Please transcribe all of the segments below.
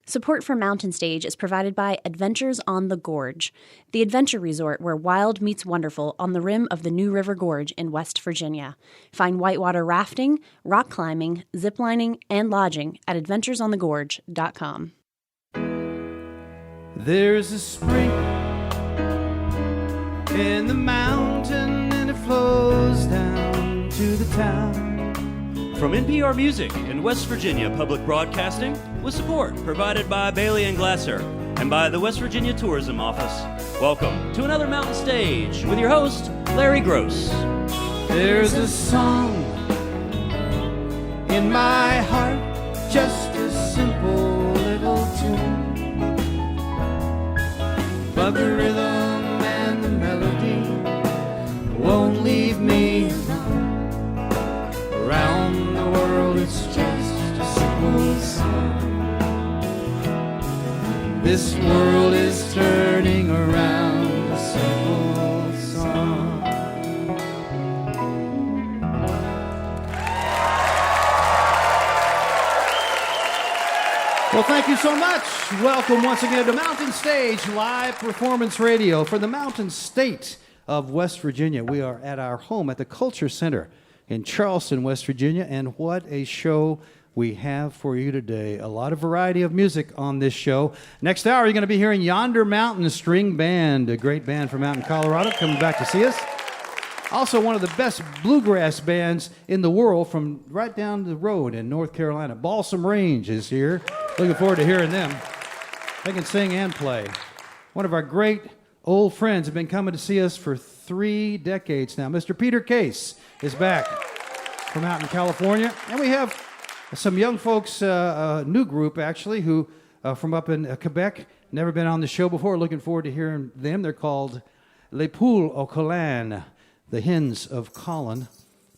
Support for Mountain Stage is provided by Adventures on the Gorge, the adventure resort where wild meets wonderful on the rim of the New River Gorge in West Virginia. Find whitewater rafting, rock climbing, ziplining, and lodging at adventuresonthegorge.com. There's a spring in the mountain and it flows down to the town. From NPR Music and West Virginia Public Broadcasting, with support provided by Bailey and Glasser and by the West Virginia Tourism Office. Welcome to another Mountain Stage with your host, Larry Gross. There's a song in my heart, just a simple little tune, but the rhythm and the melody won't leave me alone. Around the world it's just a simple song. This world is turning around a simple song. Well, thank you so much. Welcome once again to Mountain Stage Live Performance Radio for the Mountain State of West Virginia. We are at our home at the Culture Center in Charleston, West Virginia, and what a show we have for you today. A lot of variety of music on this show. Next hour, you're going to be hearing Yonder Mountain String Band, a great band from out in Colorado, coming back to see us. Also, one of the best bluegrass bands in the world from right down the road in North Carolina. Balsam Range is here. Looking forward to hearing them. They can sing and play. One of our great old friends have been coming to see us for 3 decades now. Mr. Peter Case is back from out in California. And we have some young folks, a new group actually, who from up in Quebec, never been on the show before. Looking forward to hearing them. They're called Les Poules au Colin, the Hens of Colin.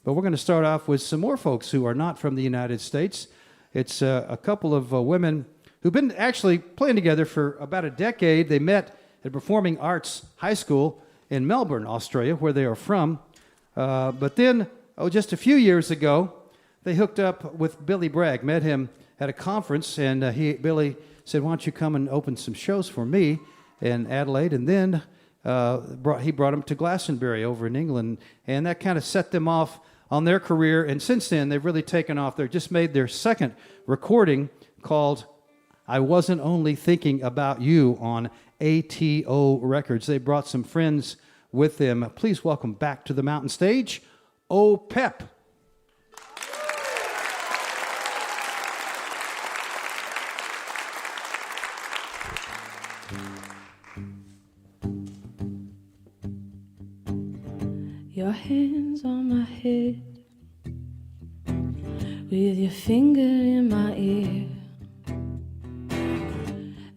But we're going to start off with some more folks who are not from the United States. It's a couple of women who've been actually playing together for about a decade. They met at Performing Arts High School in Melbourne, Australia, where they are from. But then, just a few years ago, they hooked up with Billy Bragg, met him at a conference, and Billy said, why don't you come and open some shows for me in Adelaide? And then he brought him to Glastonbury over in England, and that kind of set them off on their career. And since then, they've really taken off. They've just made their second recording called I Wasn't Only Thinking About You on ATO Records. They brought some friends with them. Please welcome back to the Mountain Stage, Oh Pep. Your hands on my head, with your finger in my ear.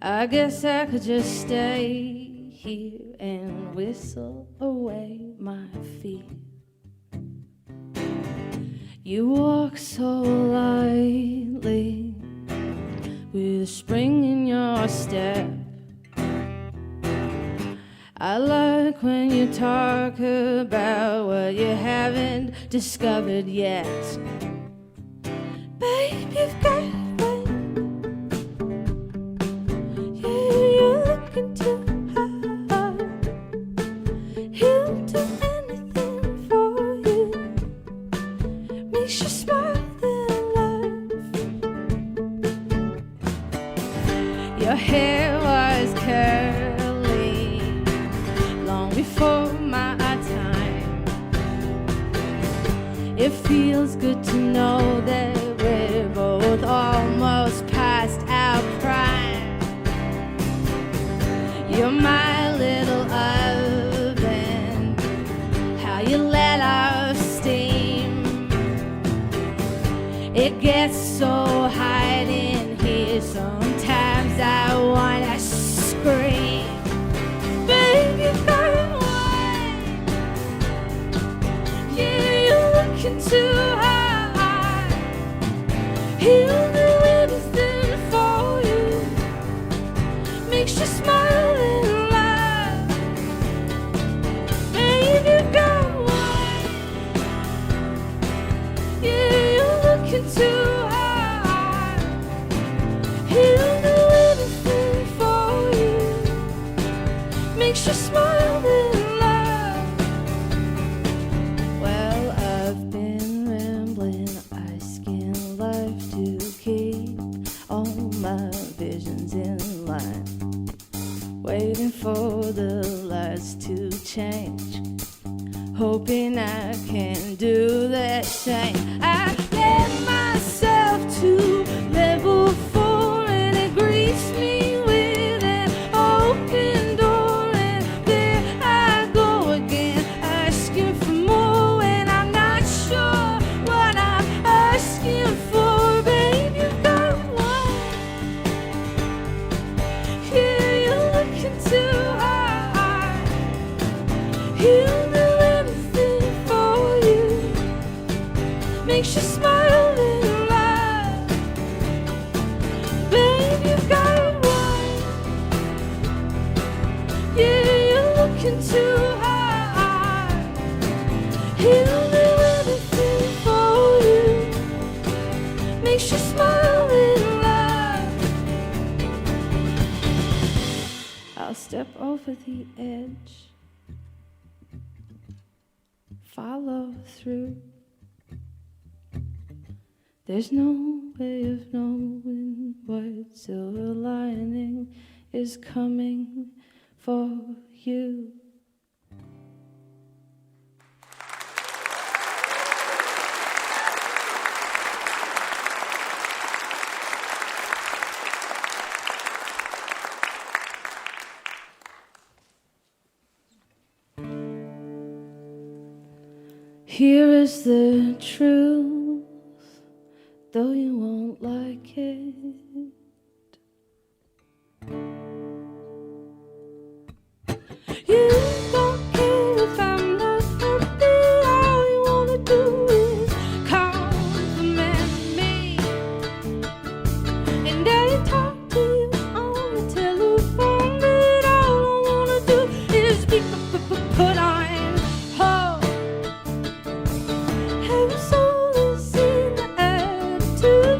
I guess I could just stay here and whistle away my fear. You walk so lightly, with a spring in your step. I like when you talk about what you haven't discovered yet. Babe, you've got it right. Yeah, you're looking too hard. He'll do anything for you. Makes you smile then laugh. Your hair was curly long before my time. It feels good to know that we're both almost past our prime. You're my little oven, how you let off steam. It gets so hot in here, sometimes I wanna scream. Baby, burn wine. Yeah, you're looking too hard. He'll do anything my visions in line, waiting for the lights to change, hoping I can do the same. I let myself to level 4 and it greets me with an open door, and there I go again, asking for more when I'm not sure what I'm asking for. Babe, you got one. Yeah, you're looking too hard. He'll do anything for you, makes you smile and laugh. Babe, you got one. Yeah, you're looking too hard. He'll do anything for you, makes you smile and laugh. I'll step over the edge, follow through. There's no way of knowing what silver lining is coming for you. Here is the truth, though you won't like it. You don't care if I'm not happy. All you wanna do is compliment me, and I talk to you on the telephone, but all I wanna do is be put on hold. Every soul is in the attitude.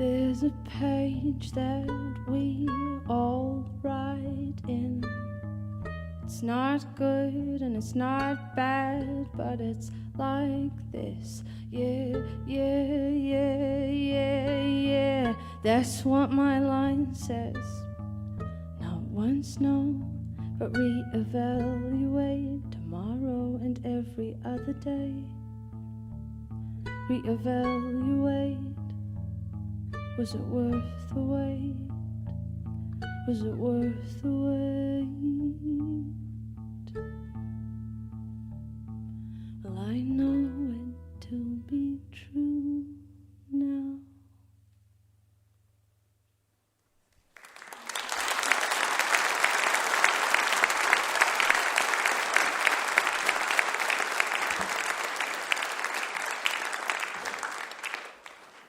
There's a page that we all write in. It's not good and it's not bad, but it's like this. Yeah, yeah, yeah, yeah, yeah. That's what my line says. Not once, no, but reevaluate tomorrow and every other day. Reevaluate. Was it worth the wait? Was it worth the wait? Well, I know it to be true now.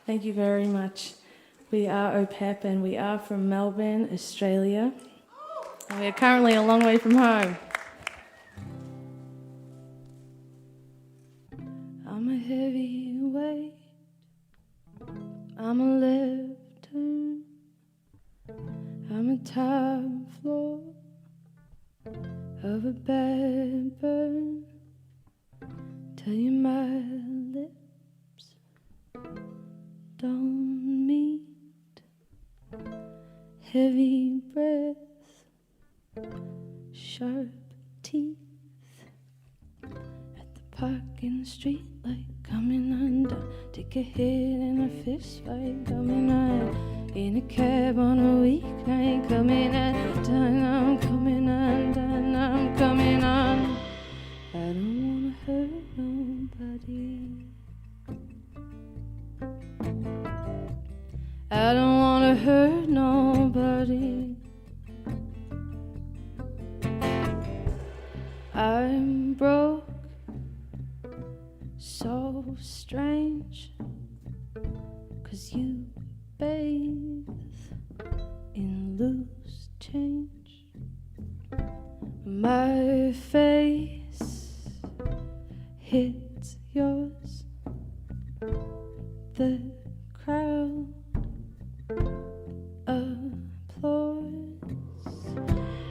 Thank you very much. We are OPEP and we are from Melbourne, Australia. And we are currently a long way from home. I'm a heavyweight. I'm a left turn. I'm a top floor of a bad burn. Tell you my lips don't meet. Heavy breath, sharp teeth. At the park in the street light, coming undone. Take a hit in a fist fight, coming on. In a cab on a weeknight, coming undone. I'm coming undone, I'm coming on. I don't wanna hurt nobody. I don't wanna hurt nobody. I'm broke, so strange, 'cause you bathe in loose change. My face hits yours. The crowd applause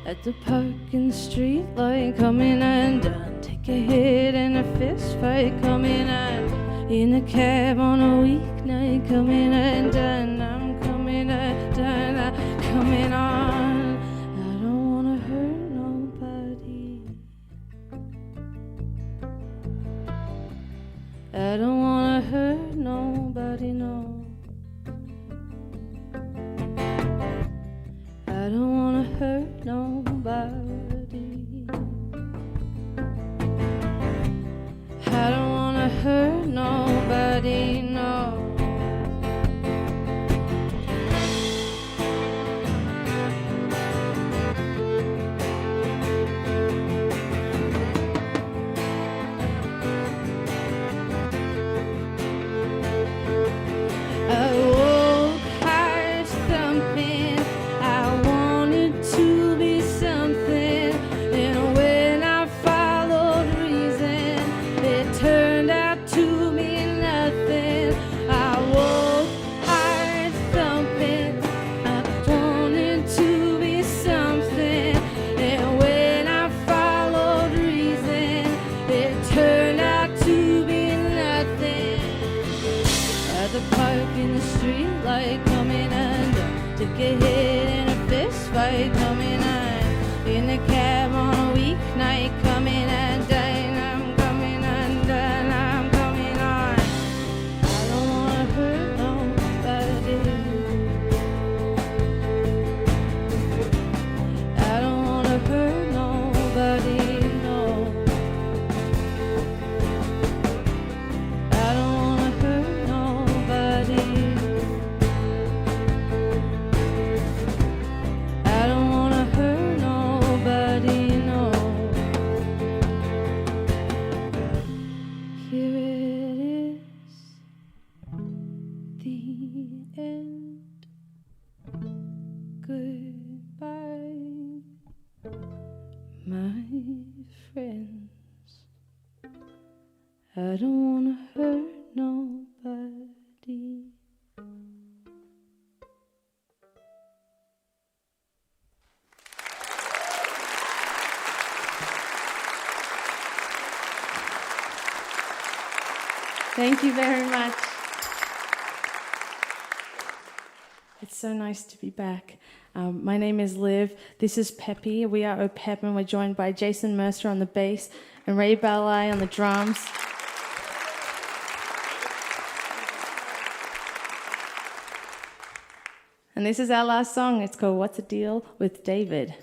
at the park in the street light, coming undone. Take a hit and a fist fight, coming on. In a cab on a weeknight, coming undone. I'm coming undone, I'm coming on. I don't wanna hurt nobody. I don't wanna hurt nobody, no. I don't wanna hurt nobody. I don't wanna hurt nobody, no. I woke heart thumping. I wanted to be something, and when I followed reason, it turned out to be nothing. I woke heart thumping. I wanted to be something, and when I followed reason, it turned out to be nothing. At the park in the street light, coming under. Took a hit in a fist fight, coming on. In a cab on a weeknight, coming undone. I'm coming undone, I'm coming on. I don't wanna hurt nobody. I don't wanna hurt nobody, no. I don't wanna hurt nobody. I don't wanna hurt nobody, no. Here it is, the end. Goodbye, my friends. I don't wanna hurt nobody. Thank you very much. It's so nice to be back. My name is Liv. This is Peppy. We are OPEP, and we're joined by Jason Mercer on the bass and Ray Ballet on the drums. And this is our last song. It's called What's the Deal with David?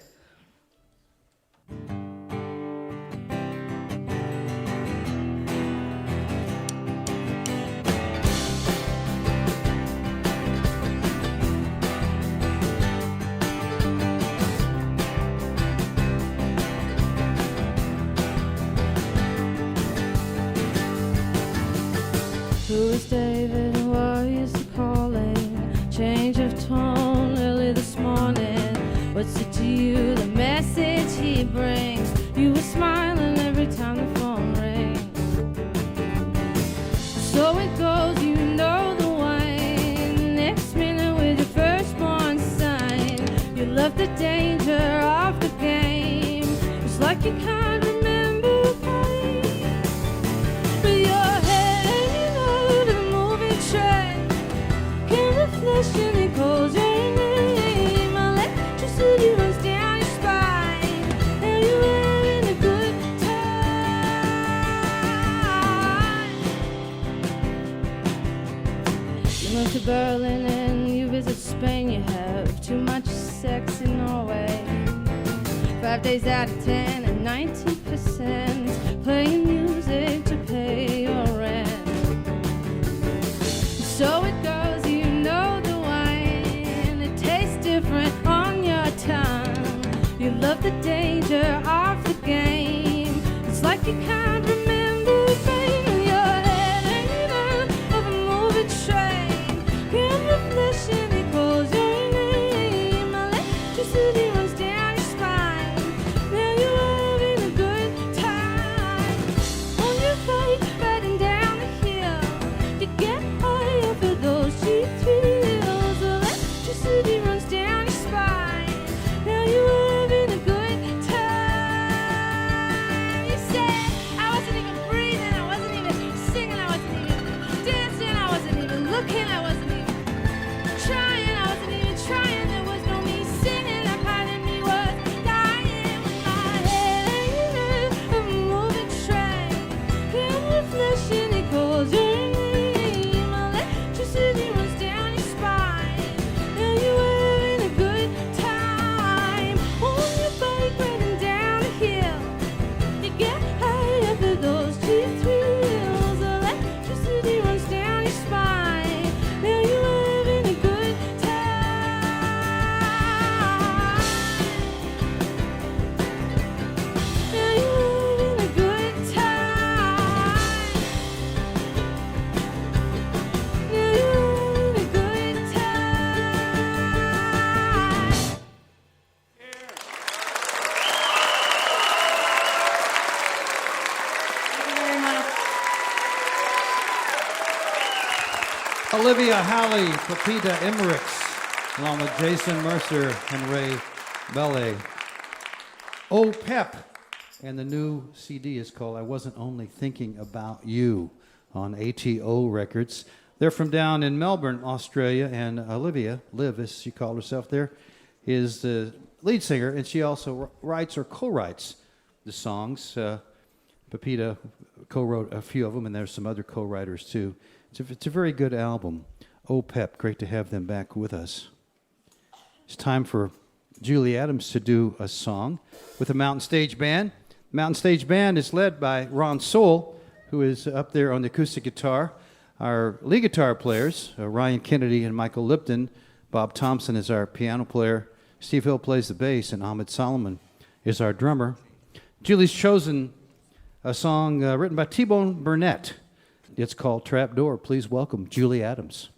Who is David and why is he calling? Change of tone early this morning. What's it to you, the message he brings? You were smiling every time the phone rings. So it goes, you know the wine. Next minute with your firstborn son. You love the danger of the game. It's like you can't remember pain. But your head hanging out of a moving train. Can the flesh and it calls your name. Electricity runs down your spine. And you're having a good time. You move to Berlin and you visit Spain. You have too much sex in Norway. 5 days out of 10 and 90% playing music to pay your rent. So it goes, you know the wine. It tastes different on your tongue. You love the danger of the game. It's like you can't remember pain. Your head hanging out of a moving train. Can the flesh and it calls your name. Electricity runs down your spine. Now you're having a good time. On your bike, riding down the hill. You get high up at those cheap thrills. Electricity runs down your spine. Now you're having a good time. You said I wasn't even breathing, I wasn't even singing, I wasn't even dancing, I wasn't even looking, I wasn't even trying, I wasn't even trying. There was no me singing, that part of me was dying with my head hanging out of a moving train. Can the flesh and it calls your name. Electricity runs down your spine. Now you're having a good time. On your bike riding down the hill. You get high up at those cheap thrills. Electricity runs down your spine. Now you're having a good time. Now you're having a good time. Now you're having a good time. Thank you very much. Olivia Halley, Pepita Emmerichs, along with Jason Mercer and Ray Ballet. OPEP, and the new CD is called I Wasn't Only Thinking About You on ATO Records. They're from down in Melbourne, Australia, and Olivia, Liv as she called herself there, is the lead singer, and she also writes or co-writes the songs. Pepita co-wrote a few of them, and there's some other co-writers too. It's a very good album. OPEP, great to have them back with us. It's time for Julie Adams to do a song with the Mountain Stage Band. Mountain Stage Band is led by Ron Soule, who is up there on the acoustic guitar. Our lead guitar players, Ryan Kennedy and Michael Lipton. Bob Thompson is our piano player. Steve Hill plays the bass, and Ahmed Solomon is our drummer. Julie's chosen a song written by T-Bone Burnett. It's called Trapdoor. Please welcome Julie Adams.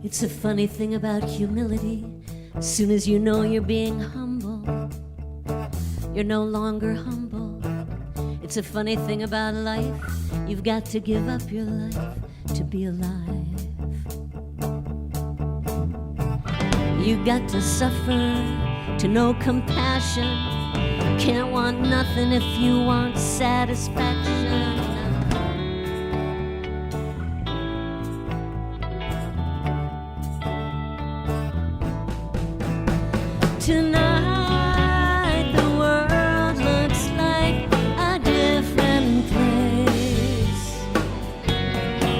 It's a funny thing about humility. As soon as you know you're being humble, you're no longer humble. It's a funny thing about life. You've got to give up your life to be alive. You got to suffer to know compassion. Can't want nothing if you want satisfaction. Tonight the world looks like a different place.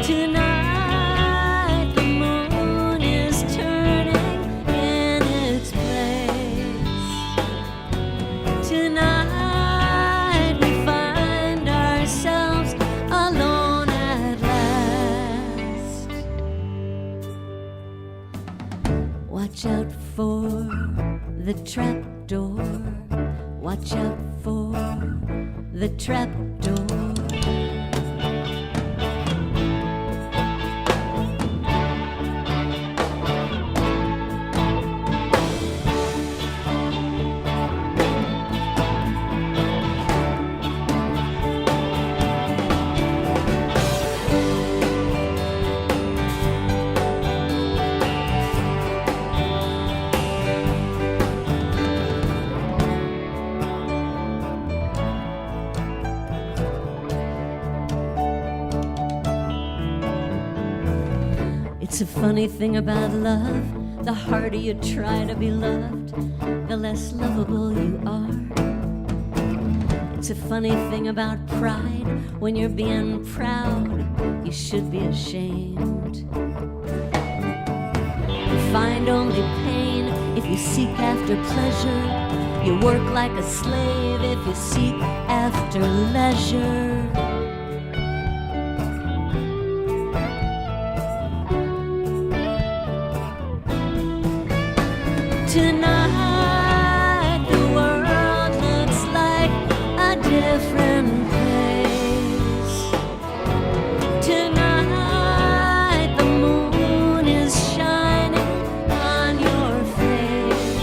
Tonight the moon is turning in its place. Tonight we find ourselves alone at last. Watch out for the trap door. Watch out for the trap door. It's a funny thing about love. The harder you try to be loved, the less lovable you are. It's a funny thing about pride. When you're being proud, you should be ashamed. You find only pain if you seek after pleasure. You work like a slave if you seek after leisure. Tonight the world looks like a different place. Tonight the moon is shining on your face.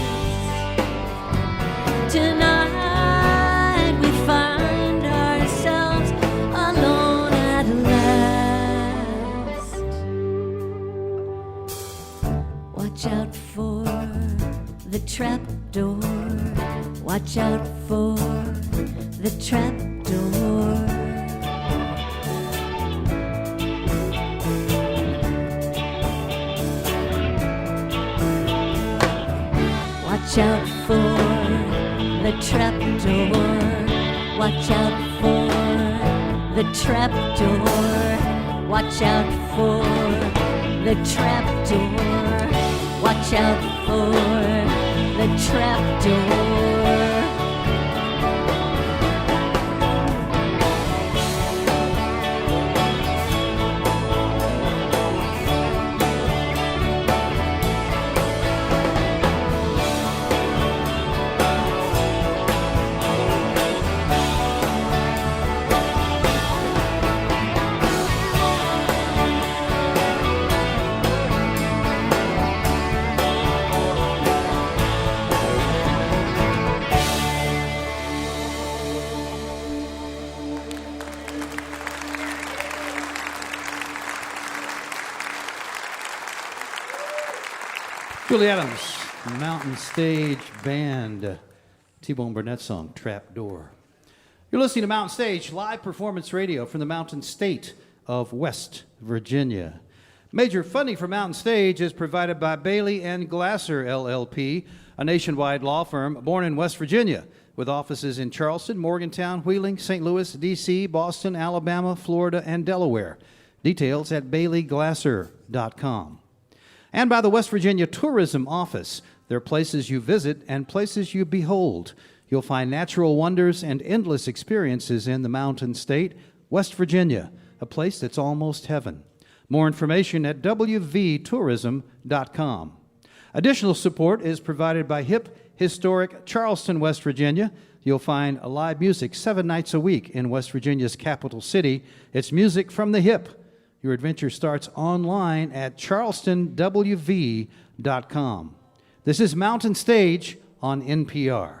Tonight we find ourselves alone at last. Watch out for the trap door. Watch out for the trap door. Watch out for the trap door. Watch out for the trap door. Watch out for the trap door. Watch out for the trap door. Julie Adams, Mountain Stage Band, T-Bone Burnett song, Trap Door. You're listening to Mountain Stage, live performance radio from the Mountain State of West Virginia. Major funding for Mountain Stage is provided by Bailey and Glasser, LLP, a nationwide law firm born in West Virginia, with offices in Charleston, Morgantown, Wheeling, St. Louis, D.C., Boston, Alabama, Florida, and Delaware. Details at baileyglasser.com. And by the West Virginia Tourism Office. They're places you visit and places you behold. You'll find natural wonders and endless experiences in the Mountain State, West Virginia, a place that's almost heaven. More information at wvtourism.com. Additional support is provided by hip, historic Charleston, West Virginia. You'll find live music 7 nights a week in West Virginia's capital city. It's music from the hip. Your adventure starts online at charlestonwv.com. This is Mountain Stage on NPR.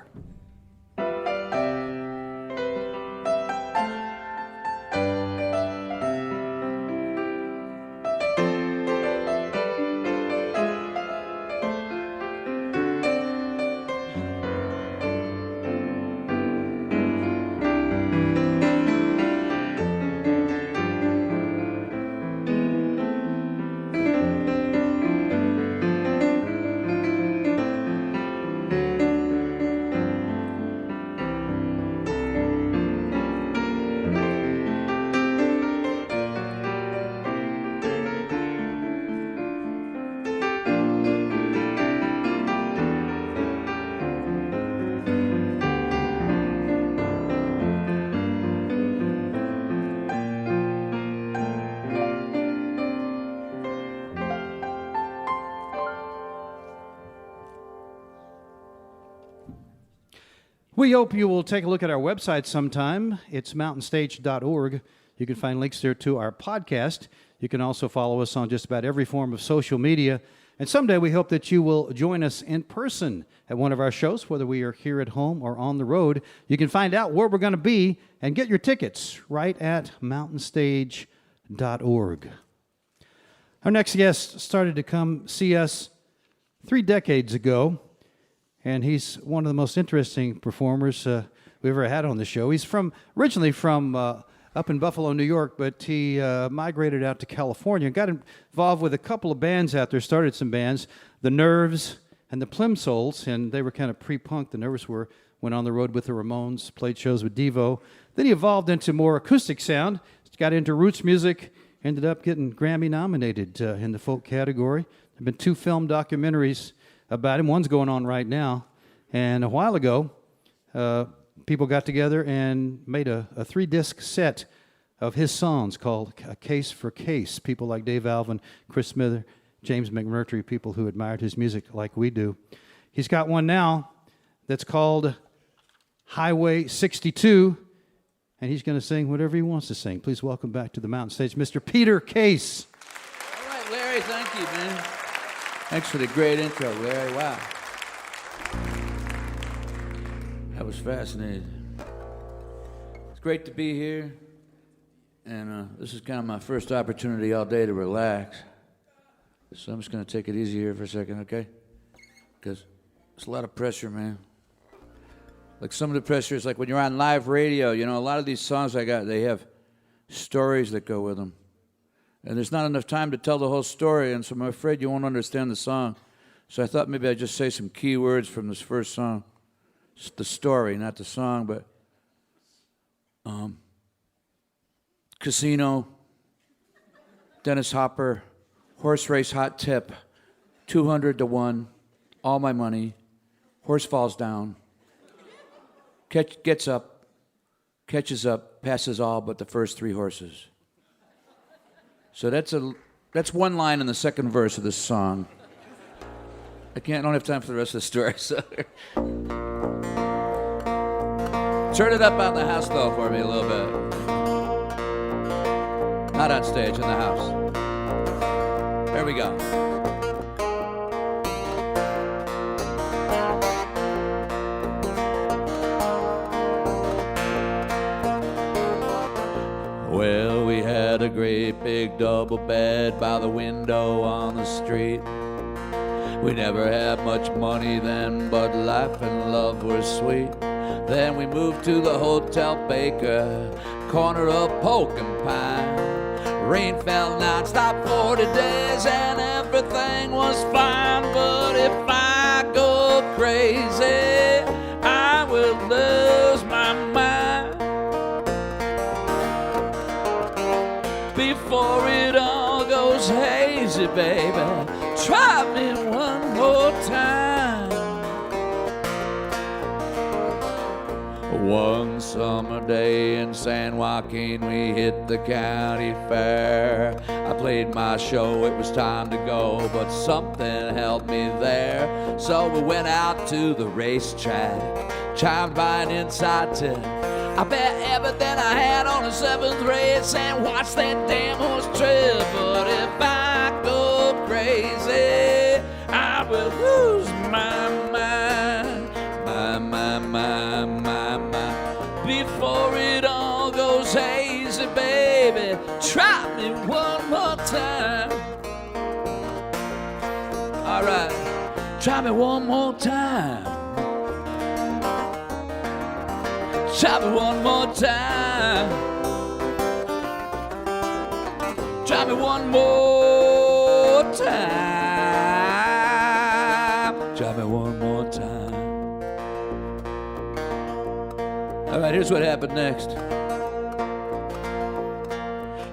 We hope you will take a look at our website sometime. It's mountainstage.org. You can find links there to our podcast. You can also follow us on just about every form of social media. And someday we hope that you will join us in person at one of our shows, whether we are here at home or on the road. You can find out where we're going to be and get your tickets right at mountainstage.org. Our next guest started to come see us 3 decades ago, and he's one of the most interesting performers we've ever had on the show. He's originally from up in Buffalo, New York, but he migrated out to California and got involved with a couple of bands out there, started some bands, The Nerves and the Plimsolls, and they were kind of pre-punk. The Nerves went on the road with the Ramones, played shows with Devo. Then he evolved into more acoustic sound, got into roots music, ended up getting Grammy nominated in the folk category. There have been 2 film documentaries about him. One's going on right now. And a while ago, people got together and made a 3-disc set of his songs called A Case for Case. People like Dave Alvin, Chris Smither, James McMurtry, people who admired his music like we do. He's got one now that's called Highway 62, and he's going to sing whatever he wants to sing. Please welcome back to the Mountain Stage, Mr. Peter Case. All right, Larry, thank you, man. Thanks for the great intro, Larry. Wow. That was fascinating. It's great to be here, and this is kind of my first opportunity all day to relax. So I'm just going to take it easy here for a second, okay? Because it's a lot of pressure, man. Like some of the pressure is like when you're on live radio, you know, a lot of these songs I got, they have stories that go with them. And there's not enough time to tell the whole story, and so I'm afraid you won't understand the song. So I thought maybe I'd just say some key words from this first song. It's the story, not the song, but casino, Dennis Hopper, horse race hot tip, 200 to 1, all my money, horse falls down. Gets up, catches up, passes all but the first 3 horses. So that's one line in the second verse of this song. I don't have time for the rest of the story. So turn it up out in the house though for me a little bit. Not on stage, in the house. There we go. Well, we had a great big double bed by the window on the street. We never had much money then, but life and love were sweet. Then we moved to the Hotel Baker, corner of Polk and Pine. Rain fell non-stop 40 days and everything was fine. But if I go crazy, I will lose my mind. Before it all goes hazy, baby, try me one more time. One summer day in San Joaquin, we hit the county fair. I played my show, it was time to go, but something held me there. So we went out to the racetrack, chimed by an inside tip. I bet everything I had on the 7th race and watched that damn horse trip. But if I go crazy, I will lose my mind. My. Before it all goes hazy, baby, try me one more time. All right, try me one more time. Try me one more time. Try me one more time. Try me one more time. All right, here's what happened next.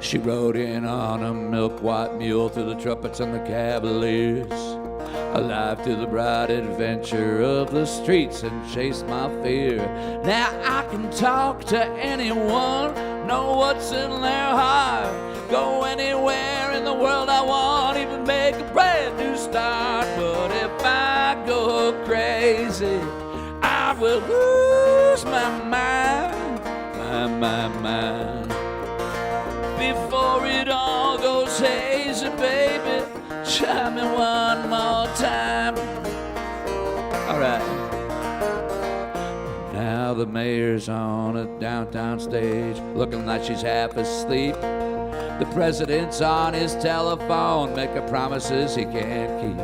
She rode in on a milk-white mule through the trumpets and the cavaliers, alive to the bright adventure of the streets and chase my fear. Now I can talk to anyone, know what's in their heart, go anywhere in the world I want, even make a brand new start. But if I go crazy, I will lose lose my mind, my mind. Before it all goes hazy, baby, try me one more time. All right. Now the mayor's on a downtown stage, looking like she's half asleep. The president's on his telephone, making promises he can't keep.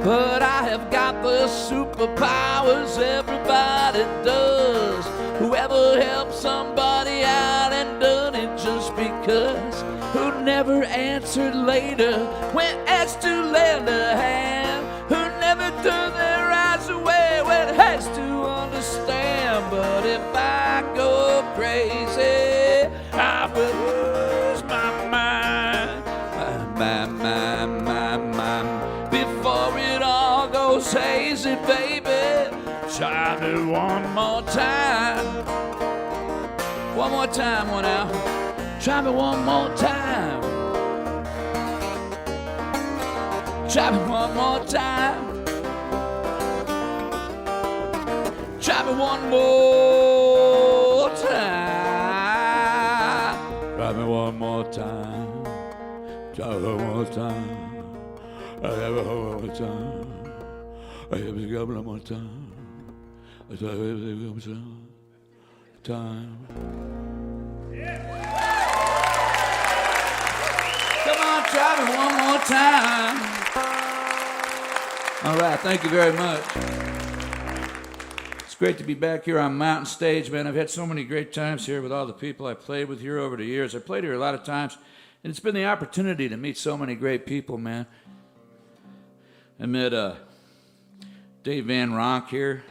But I have got the superpowers everybody does. Whoever helps somebody out and done it just because. Who never answered later when asked to lend a hand. Who never turned their eyes away when asked to understand. But if I go crazy, I will lose my mind. My mind. Before it all goes hazy, baby, try me one more time. One more time, one out. Try me one more time. Try me one more time. Try me one more time. Try me one more time. Try me one more time. I have a whole more time. I have a couple more time. I have a couple time. Come on, try me one more time. All right, thank you very much. It's great to be back here on Mountain Stage, man. I've had so many great times here with all the people I played with here over the years. I played here a lot of times, and it's been the opportunity to meet so many great people, man. I met Dave Van Ronk here.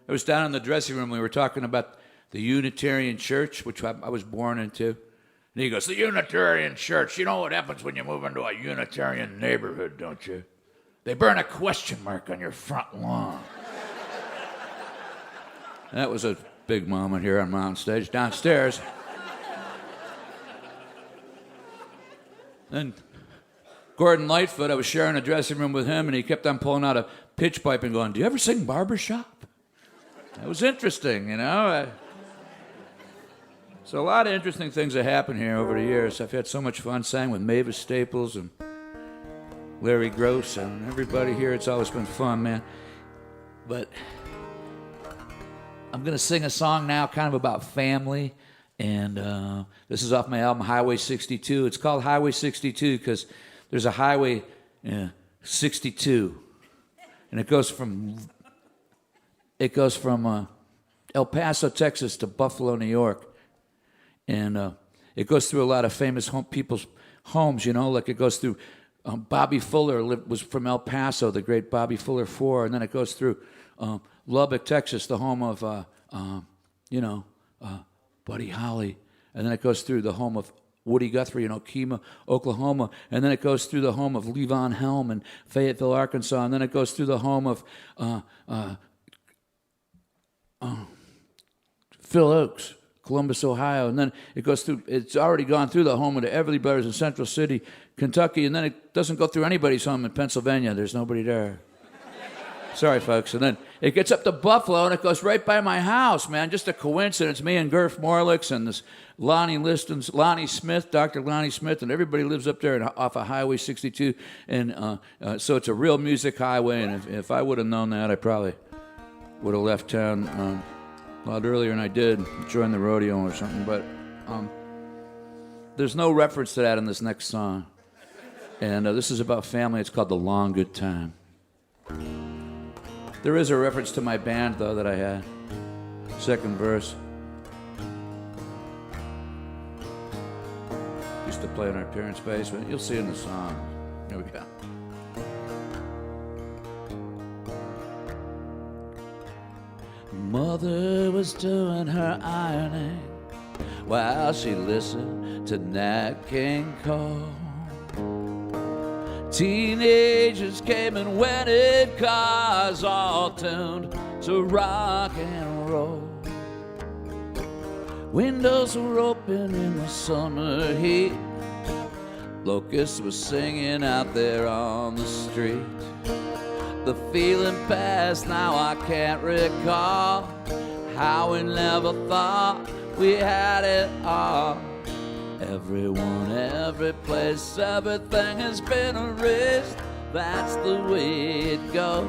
I was down in the dressing room. We were talking about the Unitarian Church, which I was born into. And he goes, the Unitarian Church, you know what happens when you move into a Unitarian neighborhood, don't you? They burn a question mark on your front lawn. That was a big moment here on Mountain Stage. Downstairs. Then Gordon Lightfoot, I was sharing a dressing room with him, and he kept on pulling out a pitch pipe and going, do you ever sing barbershop? That was interesting, you know. So a lot of interesting things have happened here over the years. I've had so much fun. Sang with Mavis Staples and Larry Gross and everybody here. It's always been fun, man. But I'm going to sing a song now kind of about family. And this is off my album, Highway 62. It's called Highway 62 because there's a Highway 62. And it goes from El Paso, Texas to Buffalo, New York. And it goes through a lot of famous people's homes, you know, like it goes through Bobby Fuller was from El Paso, the great Bobby Fuller IV, and then it goes through Lubbock, Texas, the home of, Buddy Holly, and then it goes through the home of Woody Guthrie in Okemah, Oklahoma, and then it goes through the home of Levon Helm in Fayetteville, Arkansas, and then it goes through the home of Phil Oakes, Columbus, Ohio, and then it goes through, it's already gone through the home of the Everly Brothers in Central City, Kentucky, and then it doesn't go through anybody's home in Pennsylvania. There's nobody there. Sorry, folks. And then it gets up to Buffalo, and it goes right by my house, man. Just a coincidence. Me and Gerf Morlix and this Lonnie Smith, Dr. Lonnie Smith, and everybody lives up there off of Highway 62. And so it's a real music highway, and if I would have known that, I probably would have left town a lot earlier than I did, joined the rodeo or something. But there's no reference to that in this next song. And this is about family. It's called The Long Good Time. There is a reference to my band, though, that I had. Second verse. Used to play in our parents' basement. You'll see in the song. Here we go. Mother was doing her ironing while she listened to Nat King Cole. Teenagers came and went in cars, all tuned to rock and roll. Windows were open in the summer heat. Locusts were singing out there on the street. the feeling passed. Now I can't recall how we never thought we had it all. Everyone, every place, everything has been erased. That's the way it goes.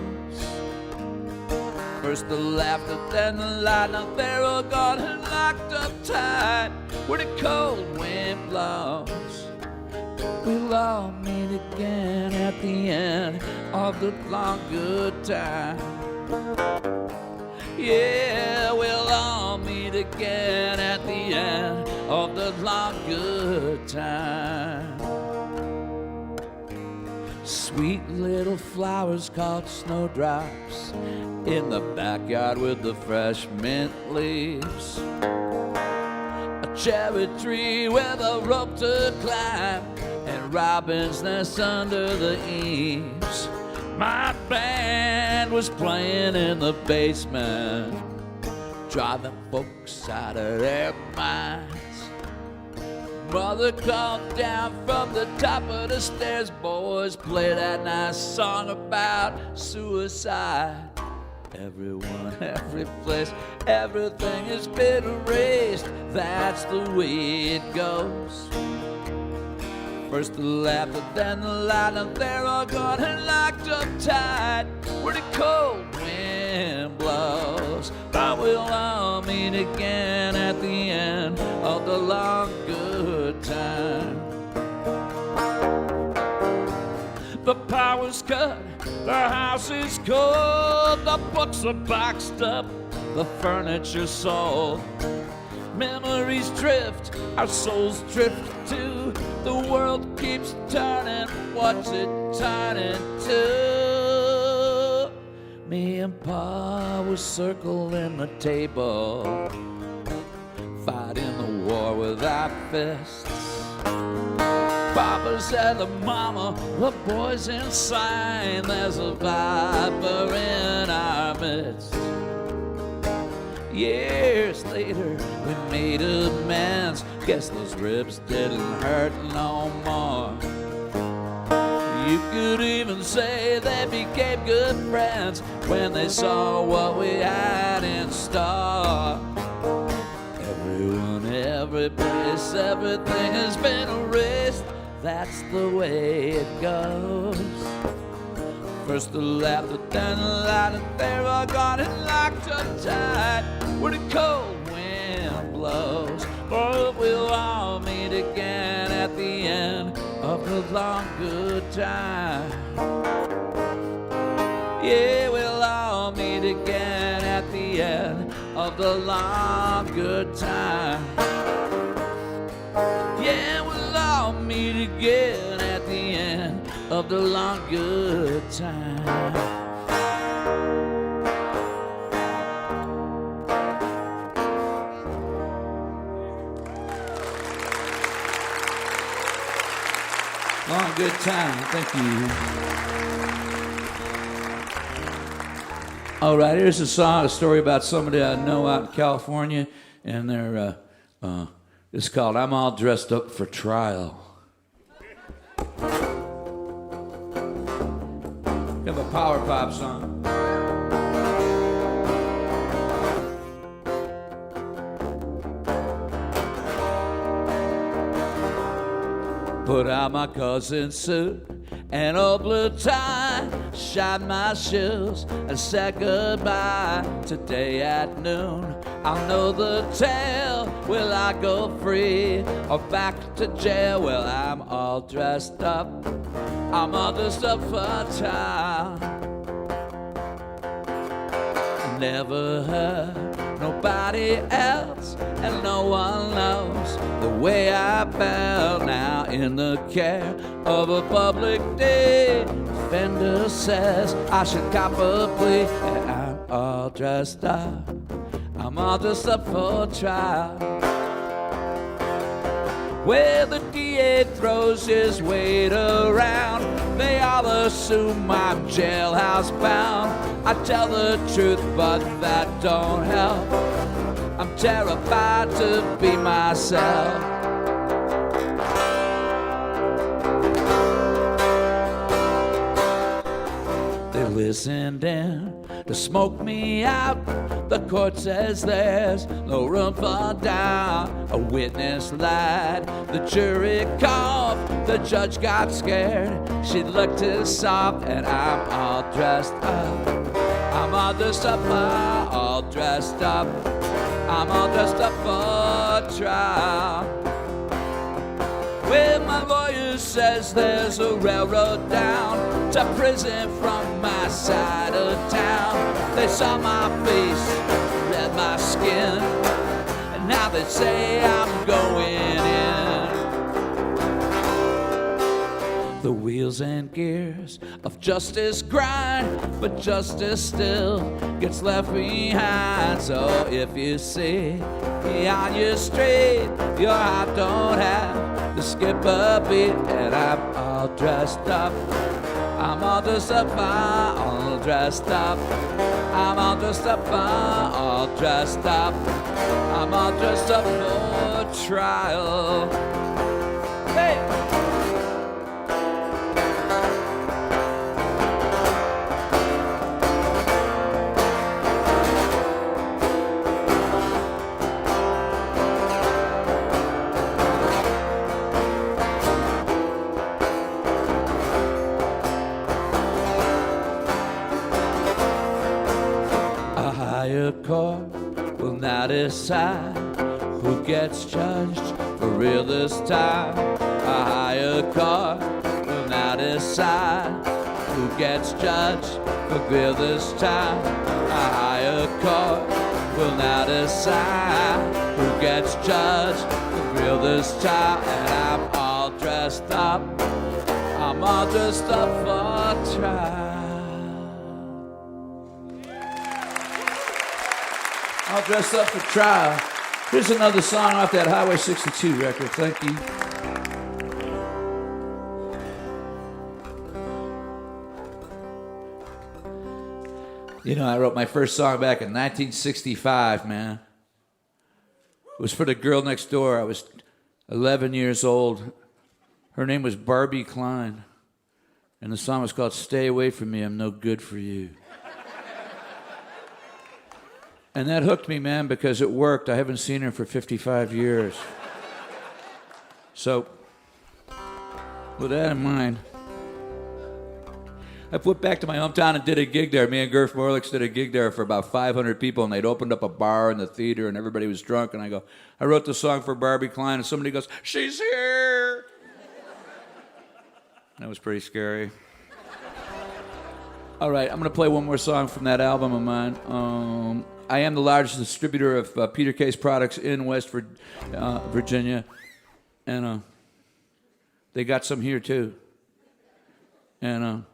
First the laughter, then the light. Now they're all gone and locked up tight where the cold wind blows. We'll all meet again at the end of the long good time. Yeah, we'll all meet again at the end of the long good time. Sweet little flowers called snowdrops in the backyard with the fresh mint leaves. A cherry tree with a rope to climb, and robin's nest under the eaves. My band was playing in the basement, driving folks out of their minds. Mother called down from the top of the stairs, boys, play that nice song about suicide. Everyone, every place, everything has been erased. That's the way it goes. First the laughter, then the light, and they're all gone and locked up tight where the cold wind blows. But we'll all meet again at the end of the long good time. The power's cut, the house is cold, the books are boxed up, the furniture's sold. Memories drift, our souls drift too. The world keeps turning, what's it turning to? Me and Pa were circling the table, fighting the war with our fists. Papa said to Mama, the boy's inside, there's a viper in our midst. Years later, we made amends. Guess those ribs didn't hurt no more. You could even say they became good friends when they saw what we had in store. Everyone, every place, everything has been erased. That's the way it goes. First the laughter, then the light, and they're all gone and locked up tight where the cold wind blows. But we'll all meet again at the end of the long good time. Yeah, we'll all meet again at the end of the long good time. Yeah, we'll all meet again at the end of the long good time. Long good time, thank you. All right, here's a story about somebody I know out in California, and it's called "I'm All Dressed Up for Trial." Have a power pop song. Put out my cousin's suit and old blue tie, shined my shoes and said goodbye. Today at noon, I'll know the tale. Will I go free or back to jail? Well, I'm all dressed up. I'm all dressed up for trial. Never heard nobody else, and no one knows the way I felt. Now in the care of a public defender says I should cop a plea, and I'm all dressed up. I'm all dressed up for trial. Where the DA throws his weight around, they all assume I'm jailhouse bound. I tell the truth, but that don't help. I'm terrified to be myself. They listened in to smoke me out. The court says there's no room for doubt. A witness lied, the jury coughed. The judge got scared, she looked too soft. And I'm all dressed up, I'm all dressed up, all dressed up. I'm all dressed up for trial. Well, my lawyer says there's a railroad down to prison from my side of town. They saw my face, read my skin, and now they say I'm going in. The wheels and gears of justice grind, but justice still gets left behind. So if you see me on your street, your heart don't have to skip a beat. And I'm all dressed up, I'm all dressed up, I'm all dressed up. I'm all dressed up, I'm all dressed up. I'm all dressed up for trial. Hey! A court will now decide who gets judged for real this time. A higher court will now decide who gets judged for real this time. A higher court will now decide who gets judged for real this time. And I'm all dressed up, I'm all dressed up for trial. All dressed up for trial. Here's another song off that Highway 62 record. Thank you. You know, I wrote my first song back in 1965, man. It was for the girl next door. I was 11 years old. Her name was Barbie Klein. And the song was called Stay Away From Me, I'm No Good For You. And that hooked me, man, because it worked. I haven't seen her for 55 years. So, with that in mind, I went back to my hometown and did a gig there. Me and Gerf Morlix did a gig there for about 500 people, and they'd opened up a bar in the theater, and everybody was drunk. And I wrote the song for Barbie Klein, and somebody goes, "She's here!" That was pretty scary. All right, I'm going to play one more song from that album of mine. I am the largest distributor of Peter Case products in West Virginia, and they got some here too. And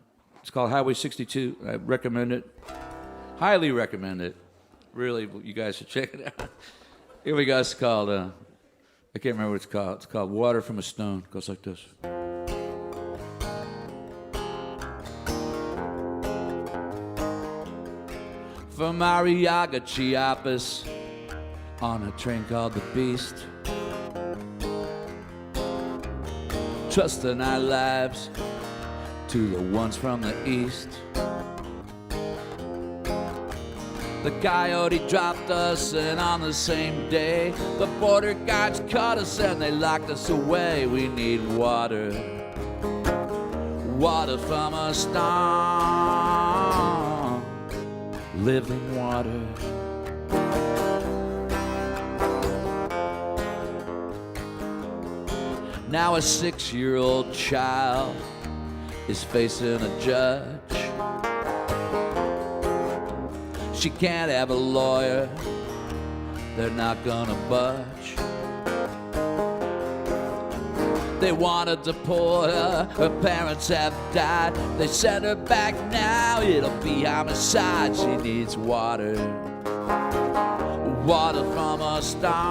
it's called Highway 62. I recommend it. Highly recommend it. Really, you guys should check it out. Here we go. It's called, I can't remember what it's called. It's called Water from a Stone. It goes like this. From Arriaga, Chiapas, on a train called the Beast, trusting our lives to the ones from the east. The coyote dropped us, and on the same day, the border guards caught us and they locked us away. We need water, water from a stone. Living water. Now a 6-year-old child is facing a judge. She can't have a lawyer, they're not gonna budge. They wanted to deport her, her parents have died. They sent her back now, it'll be homicide. She needs water, water from a stone.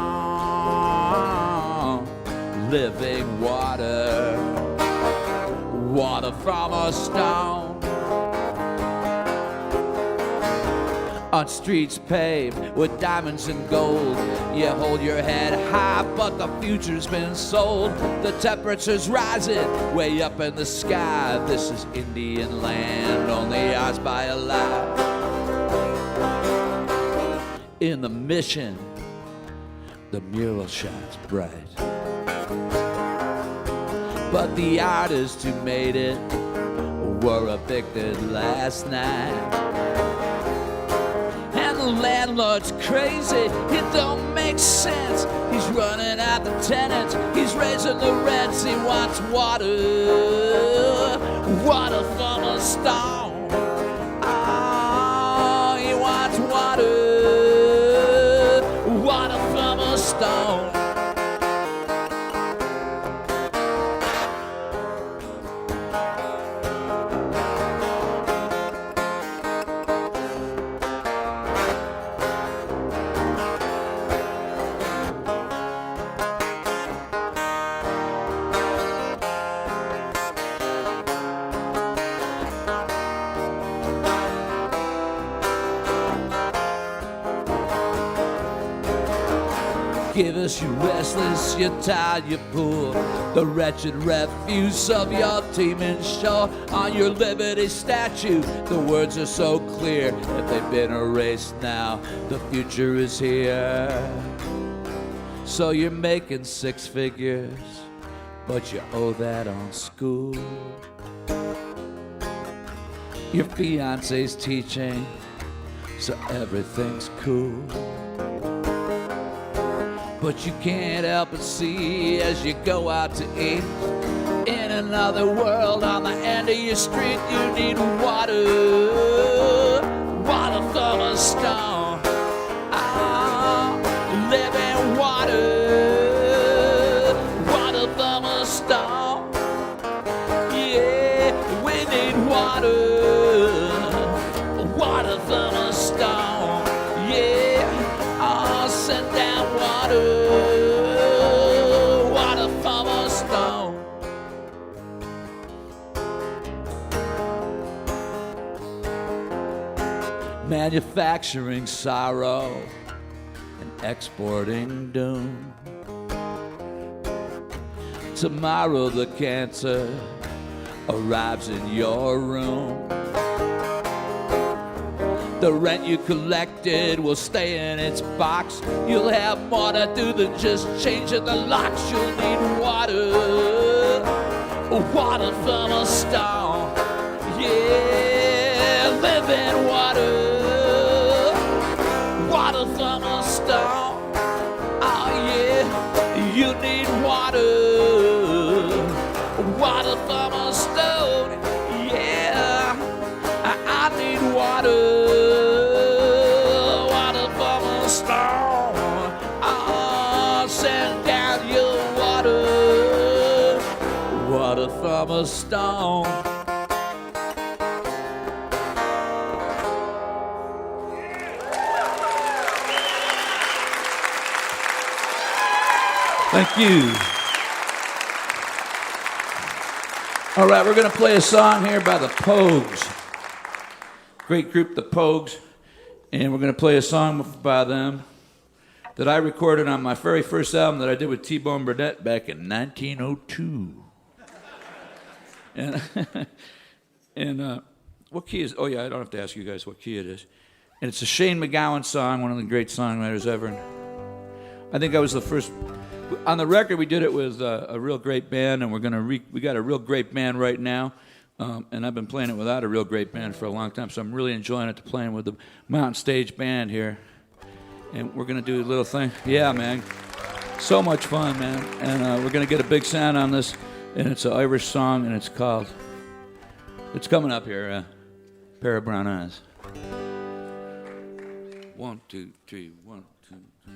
Living water, water from a stone. on streets paved with diamonds and gold. You hold your head high, but the future's been sold. The temperature's rising way up in the sky. This is Indian land, only ours by a lie. In the Mission, the mural shines bright, but the artists who made it were evicted last night. And the landlord's crazy, it don't make sense. He's running out the tenants, he's raising the rents. He wants water, water from a stone. Oh, he wants water, water from a stone. Give us your restless, your tired, your poor, the wretched refuse of your teeming shore. On your liberty statue, the words are so clear. If they've been erased now, the future is here. So you're making six figures, but you owe that on school. Your fiance's teaching, so everything's cool. But you can't help but see as you go out to eat. In another world on the end of your street, you need water, water from a stone. Ah, living water, water from a stone. Yeah, we need water, water from a stone. Yeah, I'll send down water, water from a stone. Manufacturing sorrow and exporting doom. Tomorrow the cancer arrives in your room. The rent you collected will stay in its box. You'll have more to do than just changing the locks. You'll need water, water from a stone. Yeah, living water, water from a stone. Oh yeah, you need water, water from a stone. Yeah, I need water. From a stone. Thank you. All right, we're going to play a song here by the Pogues. Great group, the Pogues. And we're going to play a song by them that I recorded on my very first album that I did with T-Bone Burnett back in 1902. And what key is? Oh yeah, I don't have to ask you guys what key it is. And it's a Shane MacGowan song, one of the great songwriters ever. And I think I was the first. On the record, we did it with a real great band, and we got a real great band right now. And I've been playing it without a real great band for a long time, so I'm really enjoying it to playing with the Mountain Stage band here. And we're gonna do a little thing. Yeah, man, so much fun, man. And we're gonna get a big sound on this. And it's an Irish song, and it's coming up here, Pair of Brown Eyes. 1, 2, 3, 1, 2, 3.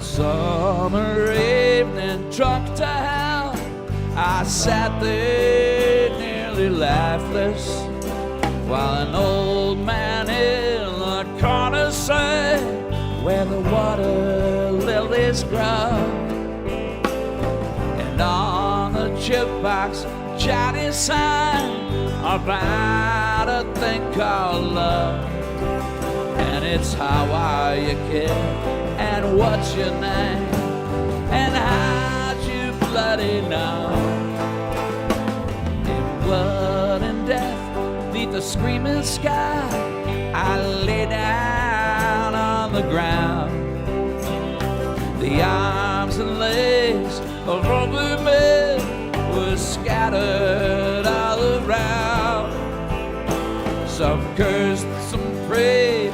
Summer evening, drunk to hell, I sat there nearly lifeless, while an old man in the corner said, where the water lilies grow. And on the jukebox, Johnny sang about a thing called love. And it's how are you, kid, and what's your name, and how'd you bloody know? In blood and death, neath the screaming sky, I lay down on the ground. The arms and legs of other men were scattered all around. Some cursed, some prayed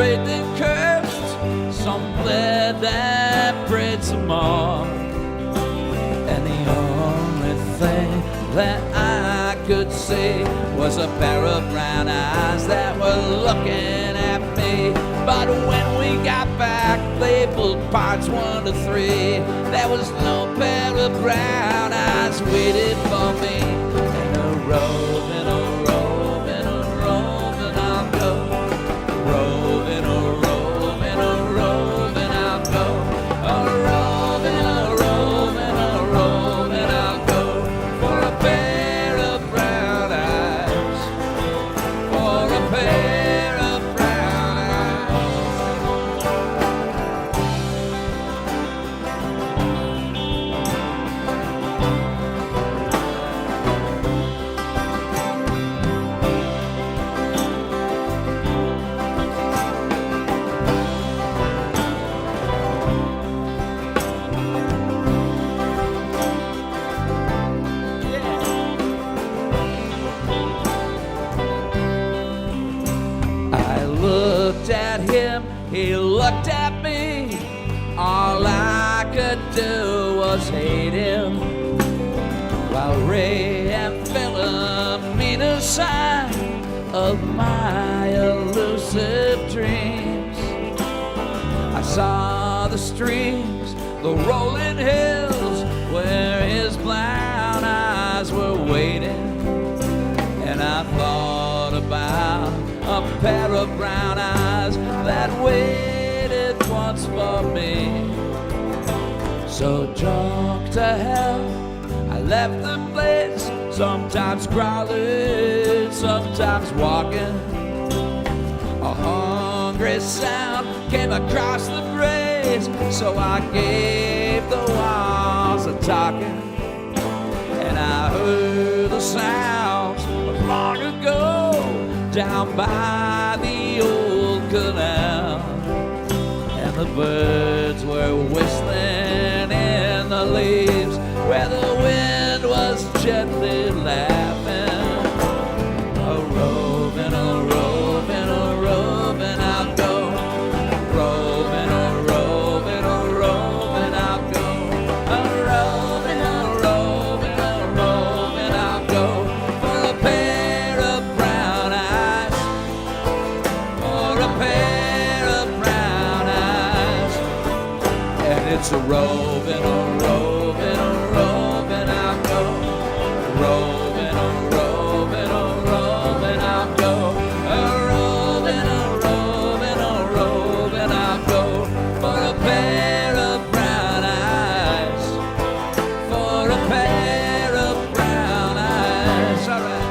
and cursed, some bled and prayed some more. And the only thing that I could see was a pair of brown eyes that were looking at me. But when we got back, labeled parts 1 to 3, there was no pair of brown eyes waiting for me. And a roving, a roving, a roving, I'll go. Roving, a roving, a roving, I'll go. A roving, a roving, a roving, I'll go. For a pair of brown eyes. For a pair of brown eyes. I looked at him, he looked at me. All I could do was hate him, while Ray and Philomena sang of my elusive dreams. I saw the streams, the rolling hills, where his brown eyes were waiting. And I thought about a pair of brown eyes that waited once for me. So drunk to hell, I left the place, sometimes crawling, sometimes walking. A hungry sound came across the graves, so I gave the walls a talking. And I heard the sounds of long ago down by the old canal. And the birds were whistling in the leaves where the wind was gently laughing. A roving, a roving, a roving, I'll go. Roving, a roving, a roving, I'll go. A roving, a roving, a roving, I'll go. For a pair of brown eyes. For a pair of brown eyes. And it's a roving, a roving, a roving, I'll go. Roving, a roving, a roving, I'll go. A roving, a roving, a roving, I'll go. For a pair of brown eyes. For a pair of brown eyes. All right.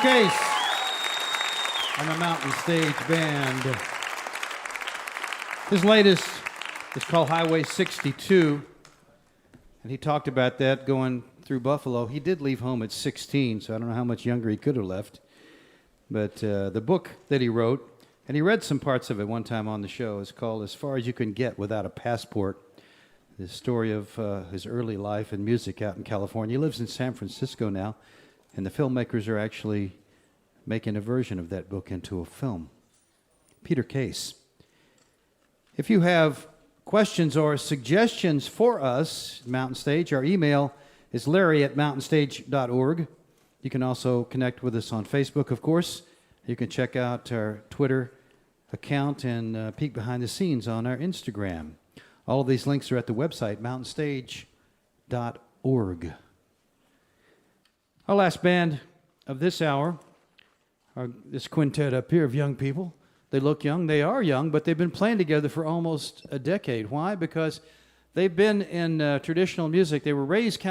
Case and the Mountain Stage Band. His latest is called Highway 62, and he talked about that going through Buffalo. He did leave home at 16, so I don't know how much younger he could have left. But the book that he wrote, and he read some parts of it one time on the show, is called As Far as You Can Get Without a Passport. The story of his early life and music out in California. He lives in San Francisco now, and the filmmakers are actually making a version of that book into a film. Peter Case. If you have questions or suggestions for us, Mountain Stage, our email is larry@mountainstage.org. You can also connect with us on Facebook, of course. You can check out our Twitter account and peek behind the scenes on our Instagram. All of these links are at the website, mountainstage.org. Our last band of this hour are this quintet up here of young people. They look young. They are young, but they've been playing together for almost a decade. Why? Because they've been in traditional music. They were raised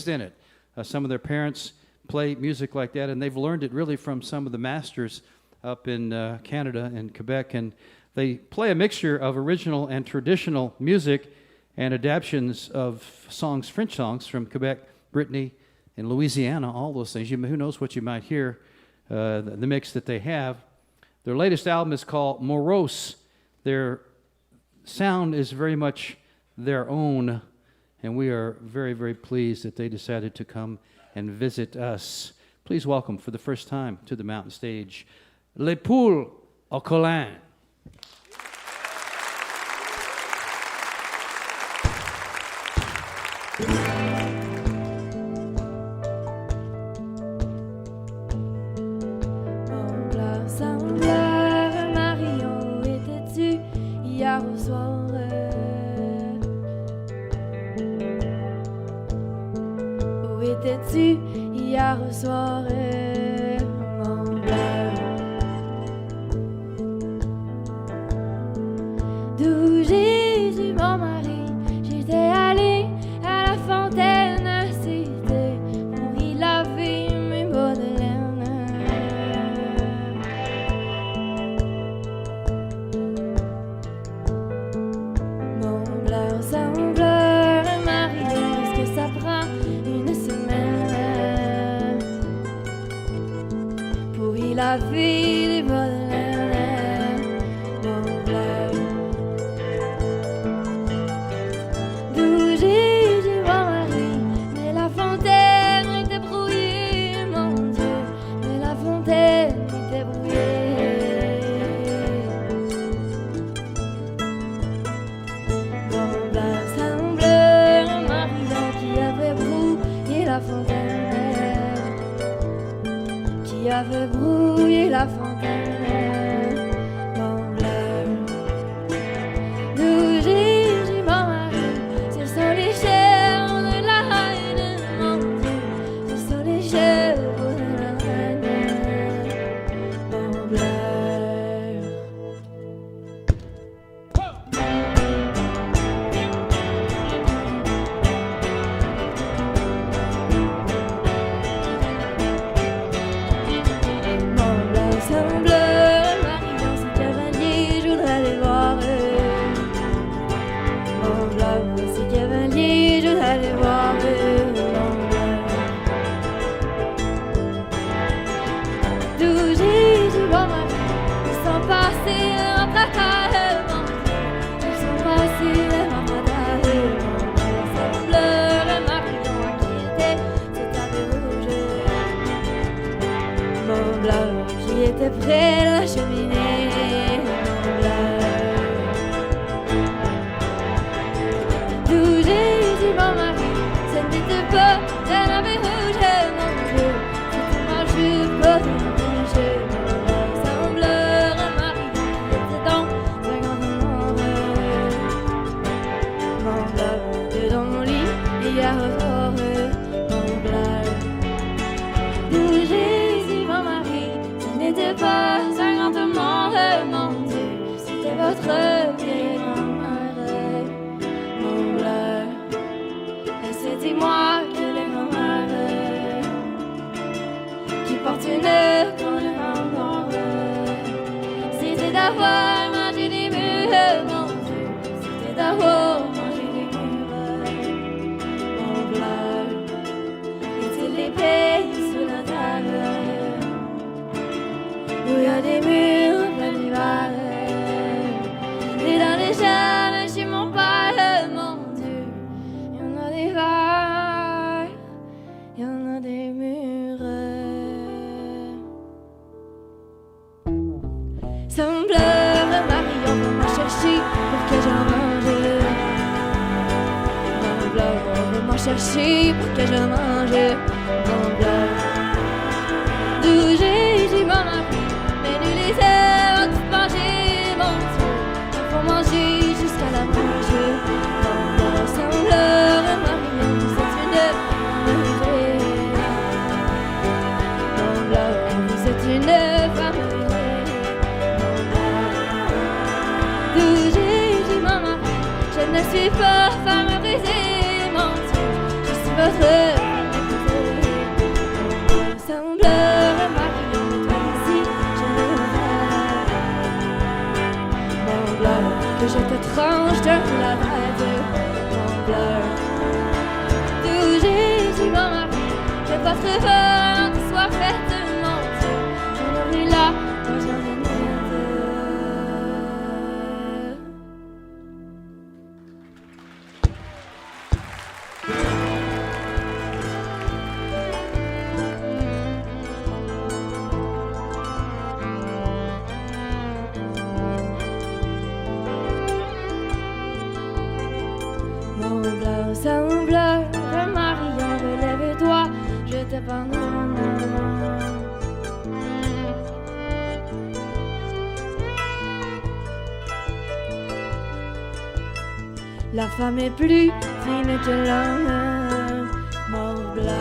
in it. Some of their parents play music like that, and they've learned it really from some of the masters up in Canada and Quebec. And they play a mixture of original and traditional music and adaptions of songs, French songs from Quebec, Brittany, and Louisiana, all those things. Who knows what you might hear, the mix that they have. Their latest album is called Morose. Their sound is very much their own, and we are very, very pleased that they decided to come and visit us. Please welcome for the first time to the Mountain Stage, Les Poules au Colin. Au soir, où étais-tu hier au soir, mon bleu? D'où Jésus, mon mari, j'étais allée à la fontaine à Cité pour y laver mes bas de laine. La vie des bas de laine, mon bleu. D'où Jésus, mon mari, mais la fontaine était brouillée, mon Dieu, mais la fontaine était brouillée. Mon Balsam bleu, un marion qui avait brouillé la fontaine, qui avait brouillé la fontaine, mon bleu. D'où Jésus, mon mari, ce sont les chèvres de la reine, mon Dieu, ce sont les chèvres de la reine, mon bleu. Qui était près de la cheminée, mon bleu. D'où Jésus, mon mari, ce n'était pas un habit rouge, mon Dieu, c'était ma jupe rouge, mon Balsam bleu, un mari qui était dans un grand amoureux. Mon bleu, dans mon lit, il y a heureux, mon bleu. D'où Jésus, mon mari, n'était pas d'avoir mangé des murs, mon Dieu, c'était d'avoir mangé des murs. Mon pleur, est-il les pays sous la table où y a des murs plein d'hiver? Et dans les jardins chez mon père, mon Dieu, y en a des verres, y en a des murs. Sans pleurer, Marion, va m'en chercher pour que j'en mange. Mon pleur, va m'en chercher pour que j'en mange. Mon pleur, d'où j'ai mon mari, mais nous les ailes tout manger, mon Dieu, il faut manger jusqu'à la manger. Mon pleur, sans pleurer, Marion, c'est une merveille. Mon pleur, vous êtes une femme. Je ne suis pas femme brisée, mon Dieu, je suis votre épouse. Sans pleurer, Marion, toi ici, je ne veux. Mon pleur, que je te tranche de la tête. Mon pleur, d'où j'ai mon mari, je vais pas te faire que soit faite, mon Dieu. J'en ai là, moi j'en ai net. Sans pleurer, Marion, relève-toi, je te pardonne. La femme est plus fine que l'homme, mon pleur.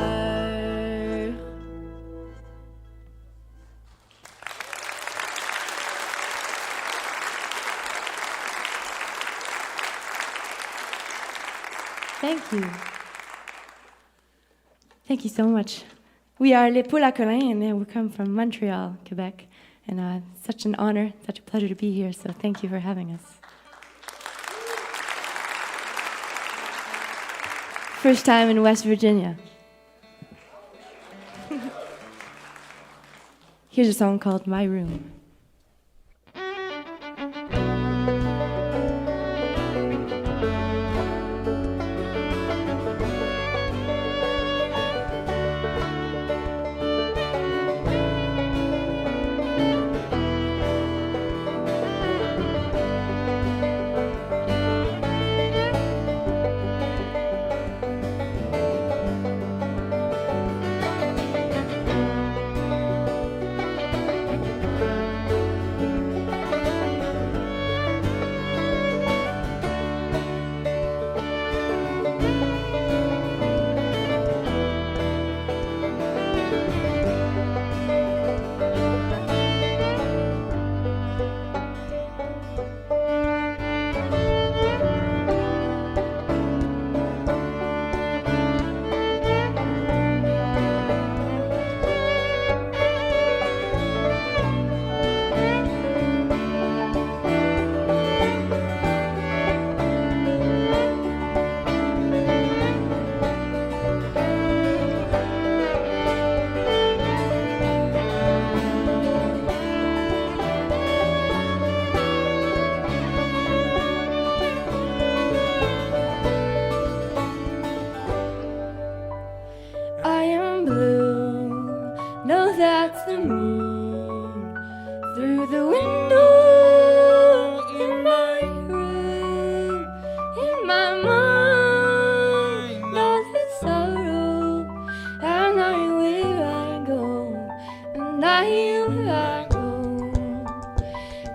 Thank you. Thank you so much. We are Les Poules à Colin, and we come from Montreal, Quebec. And it's such an honor, such a pleasure to be here, so thank you for having us. First time in West Virginia. Here's a song called My Room.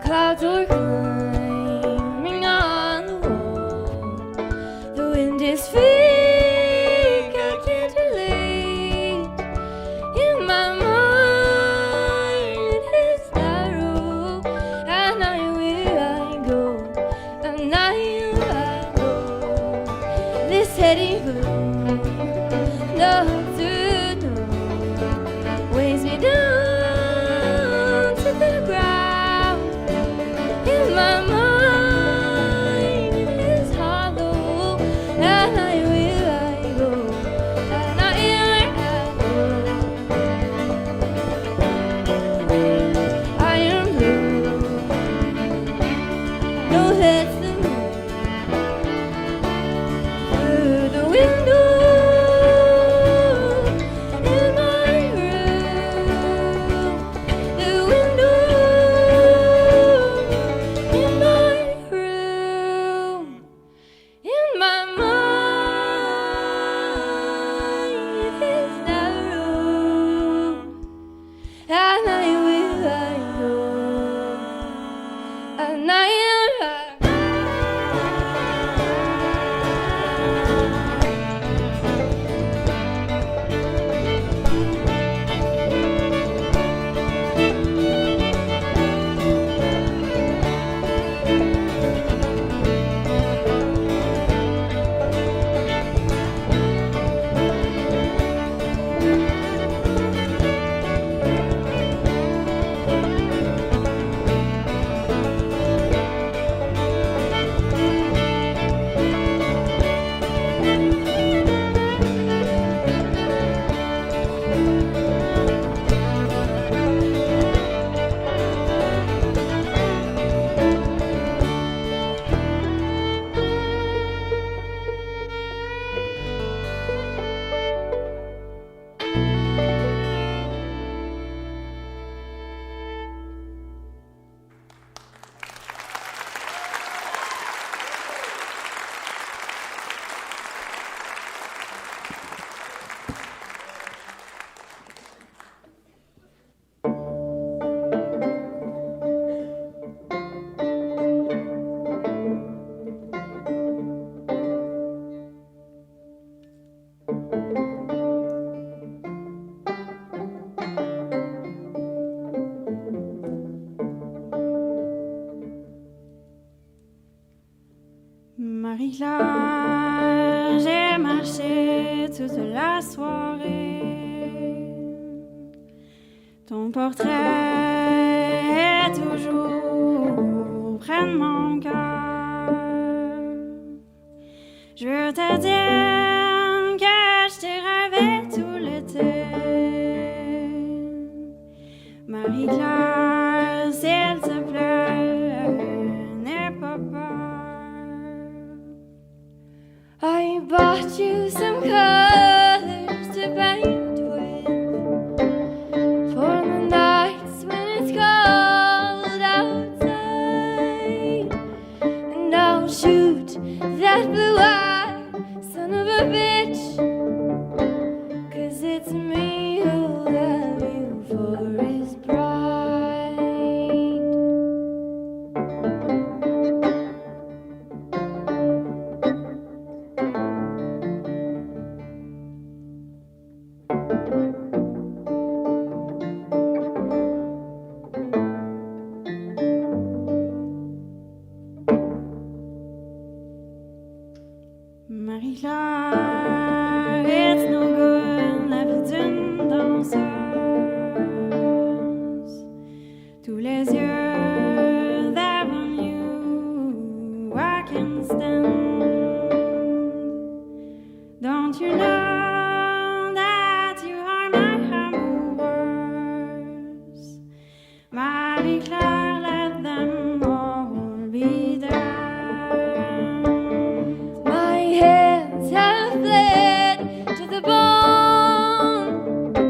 Clouds are climbing on the wall. The wind is fake, I can't relate. In my mind it is narrow. And I where I go, and I where I go. This heady gloom, no to know, weighs me down to the ground. Marie-Claire, j'ai marché toute la soirée. Ton portrait est toujours près de mon cœur. Je veux te dire que je t'ai rêvé tout l'été. Marie-Claire, s'il te plaît, n'aie pas peur. I bought you some colors to paint with for the nights when it's cold outside. And I'll shoot that blue-eyed son of a bitch, 'cause it's me who'll have you for his bride. Marie-Claire, it's no good, la vie d'une danseuse. Tous les yeux that on you I can stand. Don't you know that you are my amoureuse? Marie-Claire, let them all be damned. My hands have bled to the bone.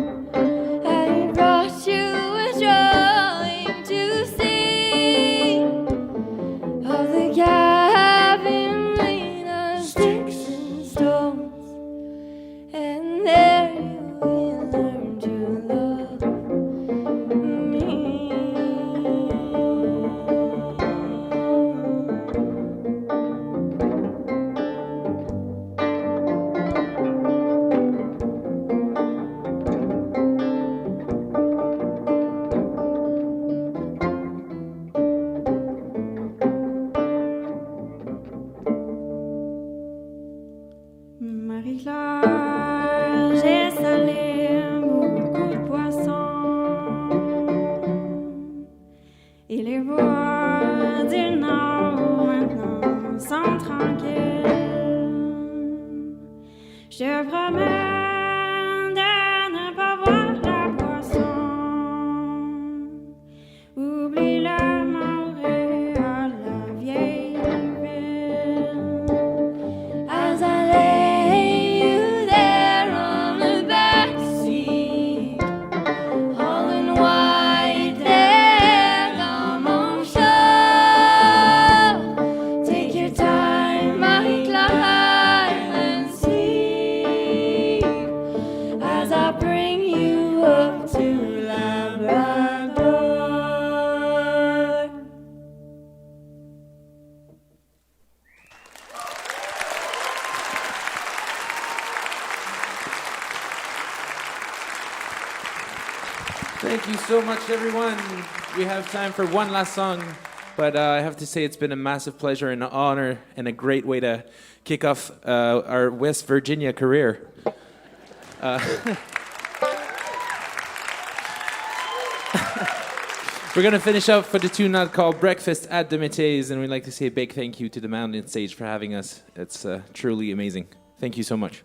I brought you a drawing to see of the cabin made of sticks and stones, and there you will learn to love me. Marie-Claire, j'ai salé beaucoup de poissons et les bois du Nord maintenant sont tranquilles. Je te promets de ne pas boire la boisson. Oublie le Montréal, la vieille ville. As I lay you there on the back seat, all in white, there, come on, show. Take your time, Marie-Claire, and sleep as I bring you up to Labrador. Thank you so much, everyone. We have time for one last song, but I have to say it's been a massive pleasure and an honor and a great way to kick off our West Virginia career. We're going to finish up with a tune now called Breakfast at the Métis, and we'd like to say a big thank you to the Mountain Stage for having us. It's truly amazing. Thank you so much.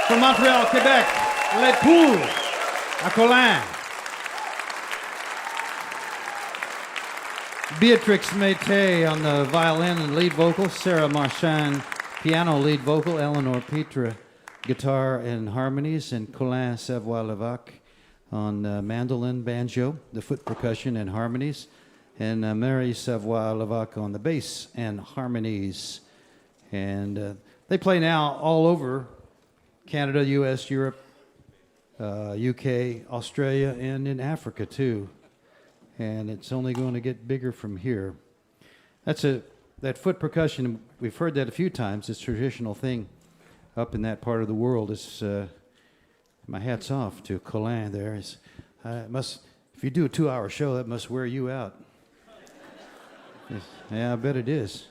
From Montreal, Quebec, Les Poules à Colin. Beatrix Mété on the violin and lead vocal, Sarah Marchand piano lead vocal, Eleanor Petra guitar and harmonies, and Colin Savoie-Levac on mandolin, banjo, the foot percussion and harmonies, and Mary Savoie-Levac on the bass and harmonies. And they play now all over Canada, U.S., Europe, UK, Australia, and in Africa too. And it's only going to get bigger from here. That foot percussion, we've heard that a few times. It's a traditional thing up in that part of the world. It's my hat's off to Colin there. If you do a 2-hour show, that must wear you out. Yeah, I bet it is.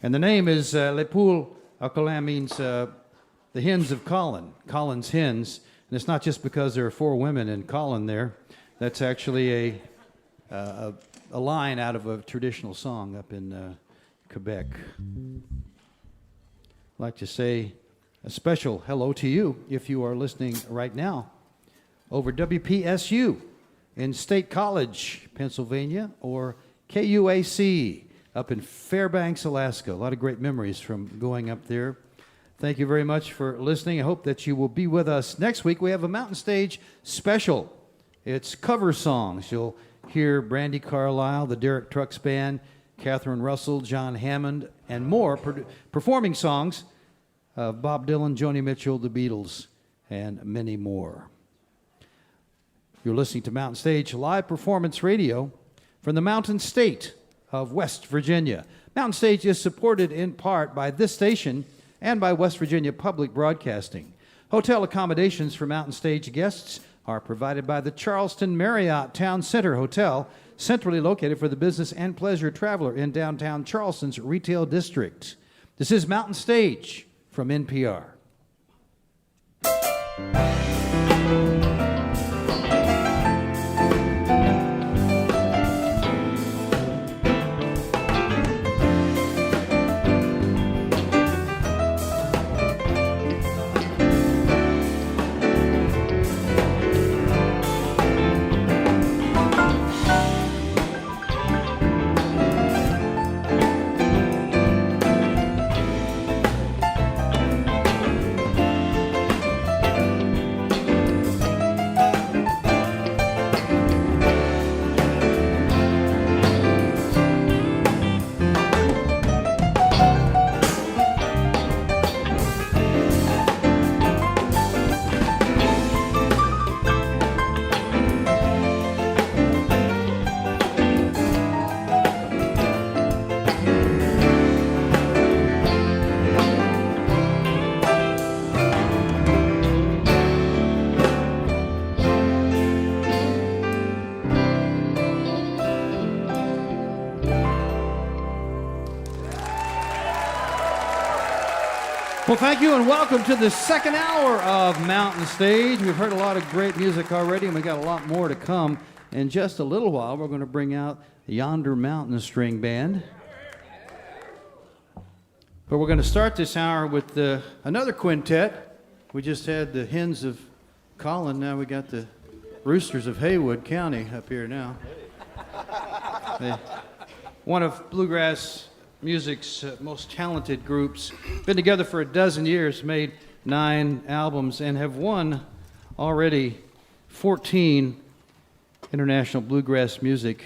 And the name is Les Poules à Colin, means the hens of Colin, Colin's hens. And it's not just because there are 4 women in Colin there. That's actually a line out of a traditional song up in Quebec. I'd like to say a special hello to you if you are listening right now over WPSU in State College, Pennsylvania, or KUAC up in Fairbanks, Alaska. A lot of great memories from going up there. Thank you very much for listening. I hope that you will be with us next week. We have a Mountain Stage special. It's cover songs. You'll hear Brandy Carlisle, the Derek Trucks Band, Catherine Russell, John Hammond, and more performing songs of Bob Dylan, Joni Mitchell, the Beatles, and many more. You're listening to Mountain Stage Live Performance Radio from the Mountain State of West Virginia. Mountain Stage is supported in part by this station and by West Virginia Public Broadcasting. Hotel accommodations for Mountain Stage guests are provided by the Charleston Marriott Town Center Hotel, centrally located for the business and pleasure traveler in downtown Charleston's retail district. This is Mountain Stage from NPR. Well, thank you and welcome to the second hour of Mountain Stage. We've heard a lot of great music already, and we got a lot more to come. In just a little while, we're going to bring out Yonder Mountain String Band. But we're going to start this hour with another quintet. We just had the Hens of Colin. Now we got the Roosters of Haywood County up here now. One of bluegrass music's most talented groups. Been together for 12 years, made 9 albums, and have won already 14 International Bluegrass Music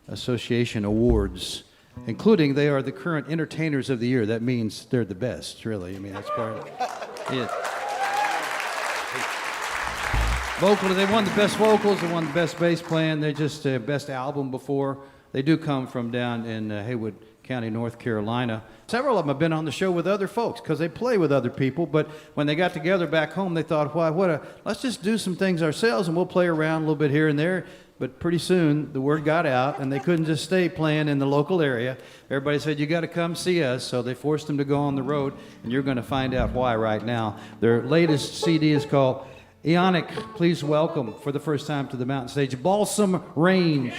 Association awards, including they are the current Entertainers of the Year. That means they're the best, really. I mean, that's part of it. Vocally, they won the best vocals, they won the best bass playing, they just best album before. They do come from down in Haywood County, North Carolina. Several of them have been on the show with other folks because they play with other people, but when they got together back home, they thought, let's just do some things ourselves and we'll play around a little bit here and there. But pretty soon, the word got out, and they couldn't just stay playing in the local area. Everybody said, you got to come see us, so they forced them to go on the road, and you're going to find out why right now. Their latest CD is called Eonic. Please welcome, for the first time to the Mountain Stage, Balsam Range.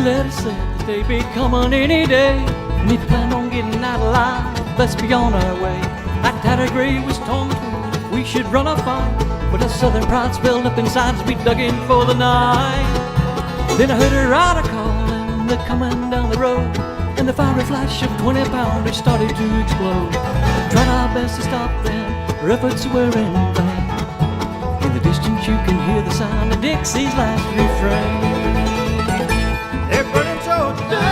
letter said that they'd be coming any day, and if you plan on getting out alive, let's be on our way. That tattered grave was torn between if we should run or fight, but a southern pride swelled up inside as we dug in for the night. Then I heard a rider calling, they're coming down the road, and the fiery flash of 20-pounders started to explode. Tried our best to stop them, our efforts were in vain. In the distance you can hear the sound of Dixie's last refrain. They're burning Georgia down,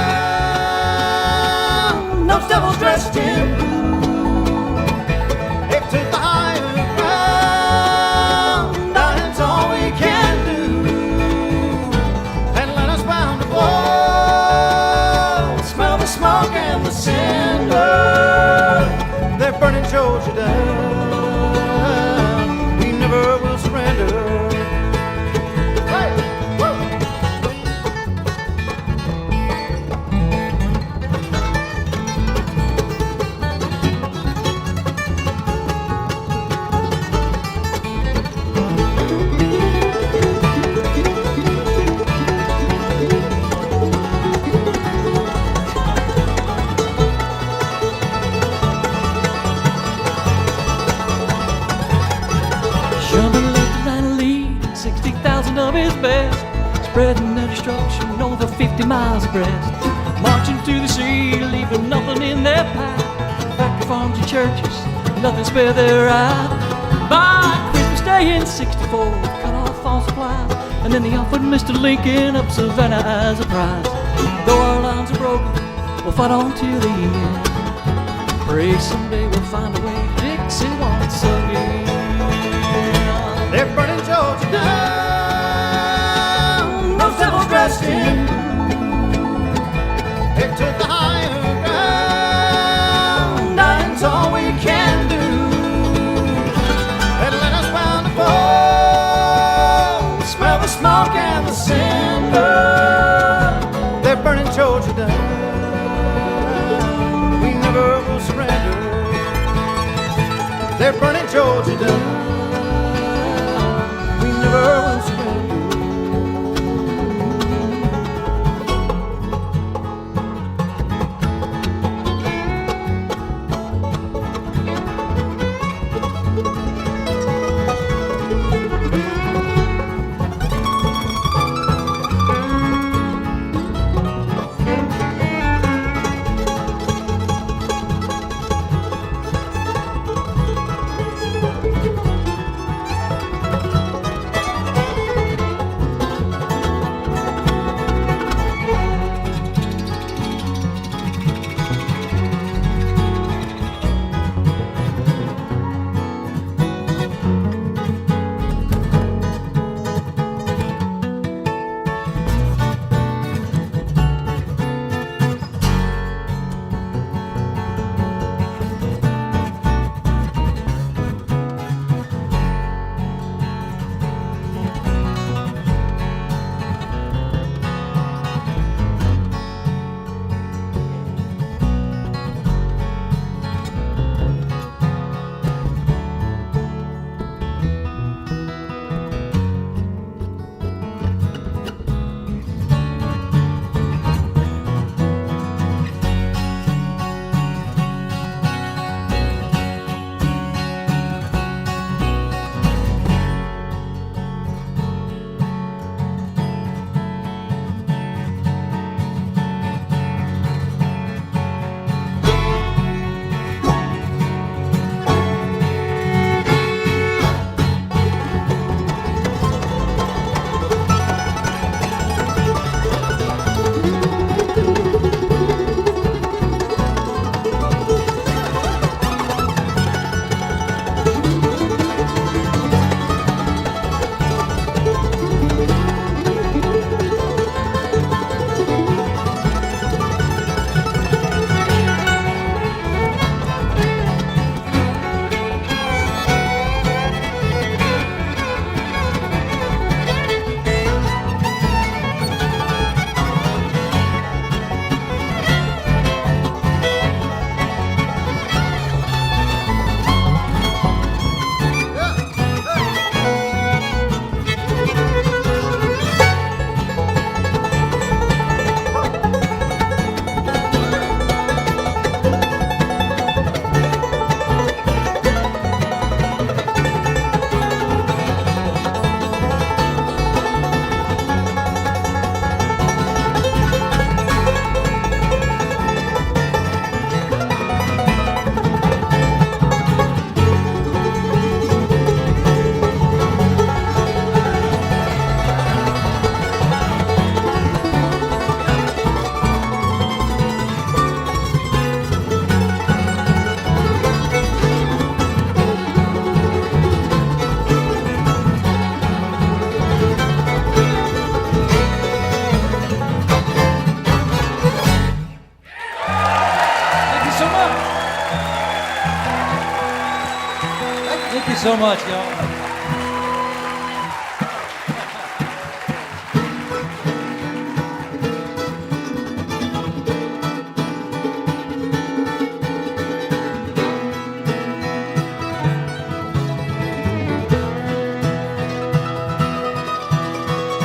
those devils dressed in blue. They took the higher ground, dying's all we can do. And let us bound to fall, smell the smoke and the cinder. They're burning Georgia down, we never will surrender. Of his best, spreading their destruction over 50 miles abreast, marching to the sea, leaving nothing in their path. Factory farms and churches, nothing spare their eye. By Christmas Day in '64, cut off all supplies, and then they offered Mr. Lincoln up Savannah as a prize. Though our lines are broken, we'll fight on till the end. Pray someday we'll find a way to Dixie once again. They're burning Georgia down, those devils dressed in blue. They took the higher ground, dying's all we can do. And let us bound to fall, smell the smoke and the cinder. They're burning Georgia down, we never will surrender. They're burning Georgia down, we never will surrender. Thank you so much, y'all.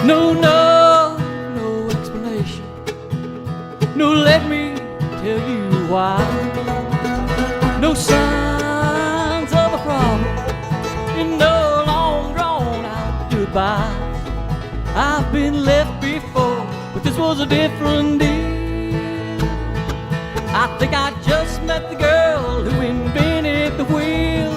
No explanation. No, let me tell you why. No signs of a problem, and no long drawn out goodbye. I've been left before, but this was a different deal. I think I just met the girl who invented the wheel.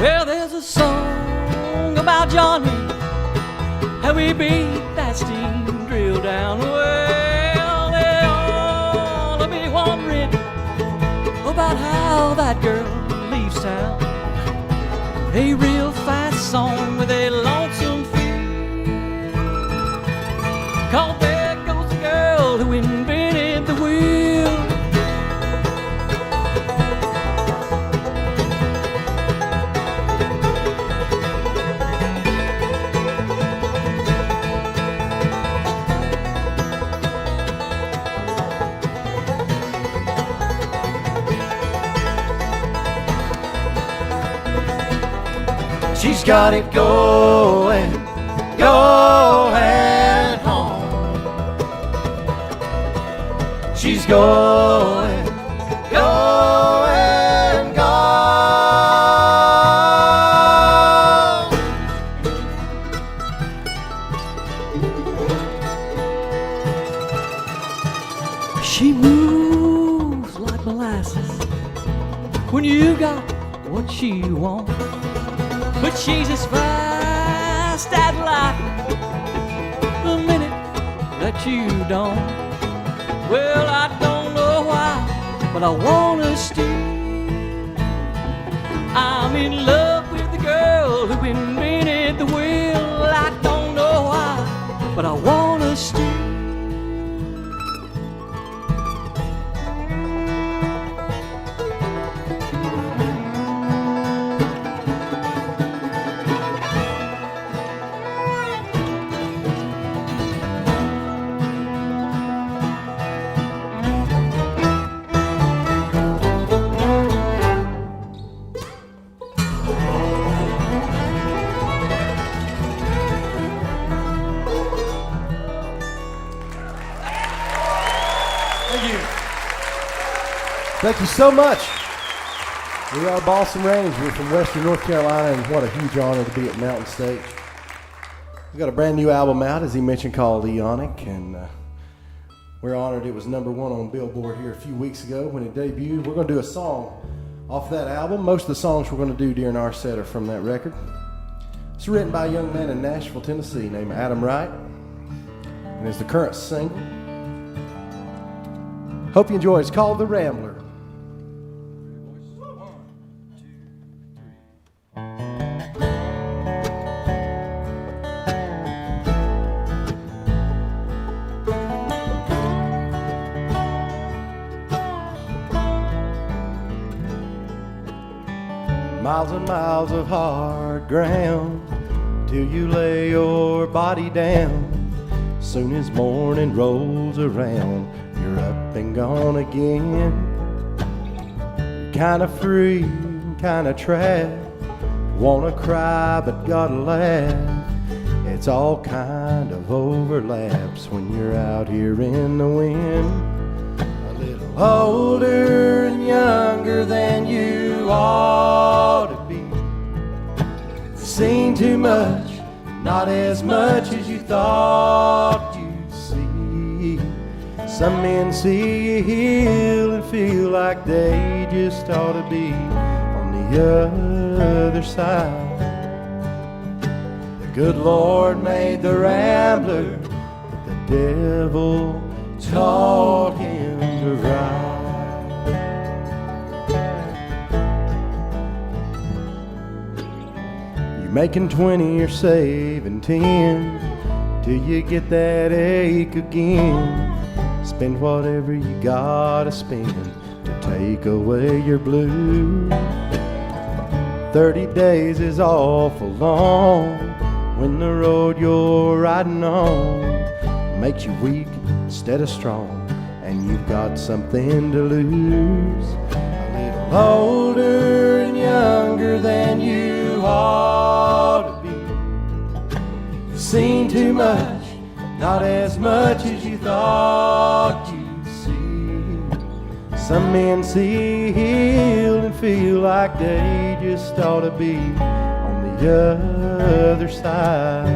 Well, there's a song about Johnny, how he beat that steam drill down. Well, they ought to be wondering about how that girl leaves town. A real fast song with a lonesome feel, called There Goes the Girl Who Invented the Wheel. She's got it going, going home. She's going, going, gone. She moves like molasses when you got what she wants. But she's as fast as lightning the minute that you don't. Well, I don't know why, but I wanna steal. I'm in love with the girl who invented the wheel. I don't know why, but I wanna steal. Thank you so much. We are Balsam Range. We're from Western North Carolina, and what a huge honor to be at Mountain Stage. We've got a brand new album out, as he mentioned, called Eonic, and we're honored it was #1 on Billboard here a few weeks ago when it debuted. We're going to do a song off that album. Most of the songs we're going to do during our set are from that record. It's written by a young man in Nashville, Tennessee named Adam Wright, and is the current single. Hope you enjoy. It's called The Rambler. Miles and miles of hard ground till you lay your body down. Soon as morning rolls around, you're up and gone again. Kinda free, kinda trapped. Wanna cry but gotta laugh. It's all kind of overlaps when you're out here in the wind. A little older and younger than you ought to be. Seen too much, not as much as you thought you'd see. Some men see you heal and feel like they just ought to be on the other side. The good Lord made the rambler, but the devil taught him to You're making 20, you're saving 10, till you get that ache again. Spend whatever you gotta spend to take away your blues. 30 days is awful long when the road you're riding on makes you weak instead of strong, and you've got something to lose. A little older and younger than you ought to be. You've seen too much, not as much as you thought you'd see. Some men see, heal, and feel like they just ought to be on the other side.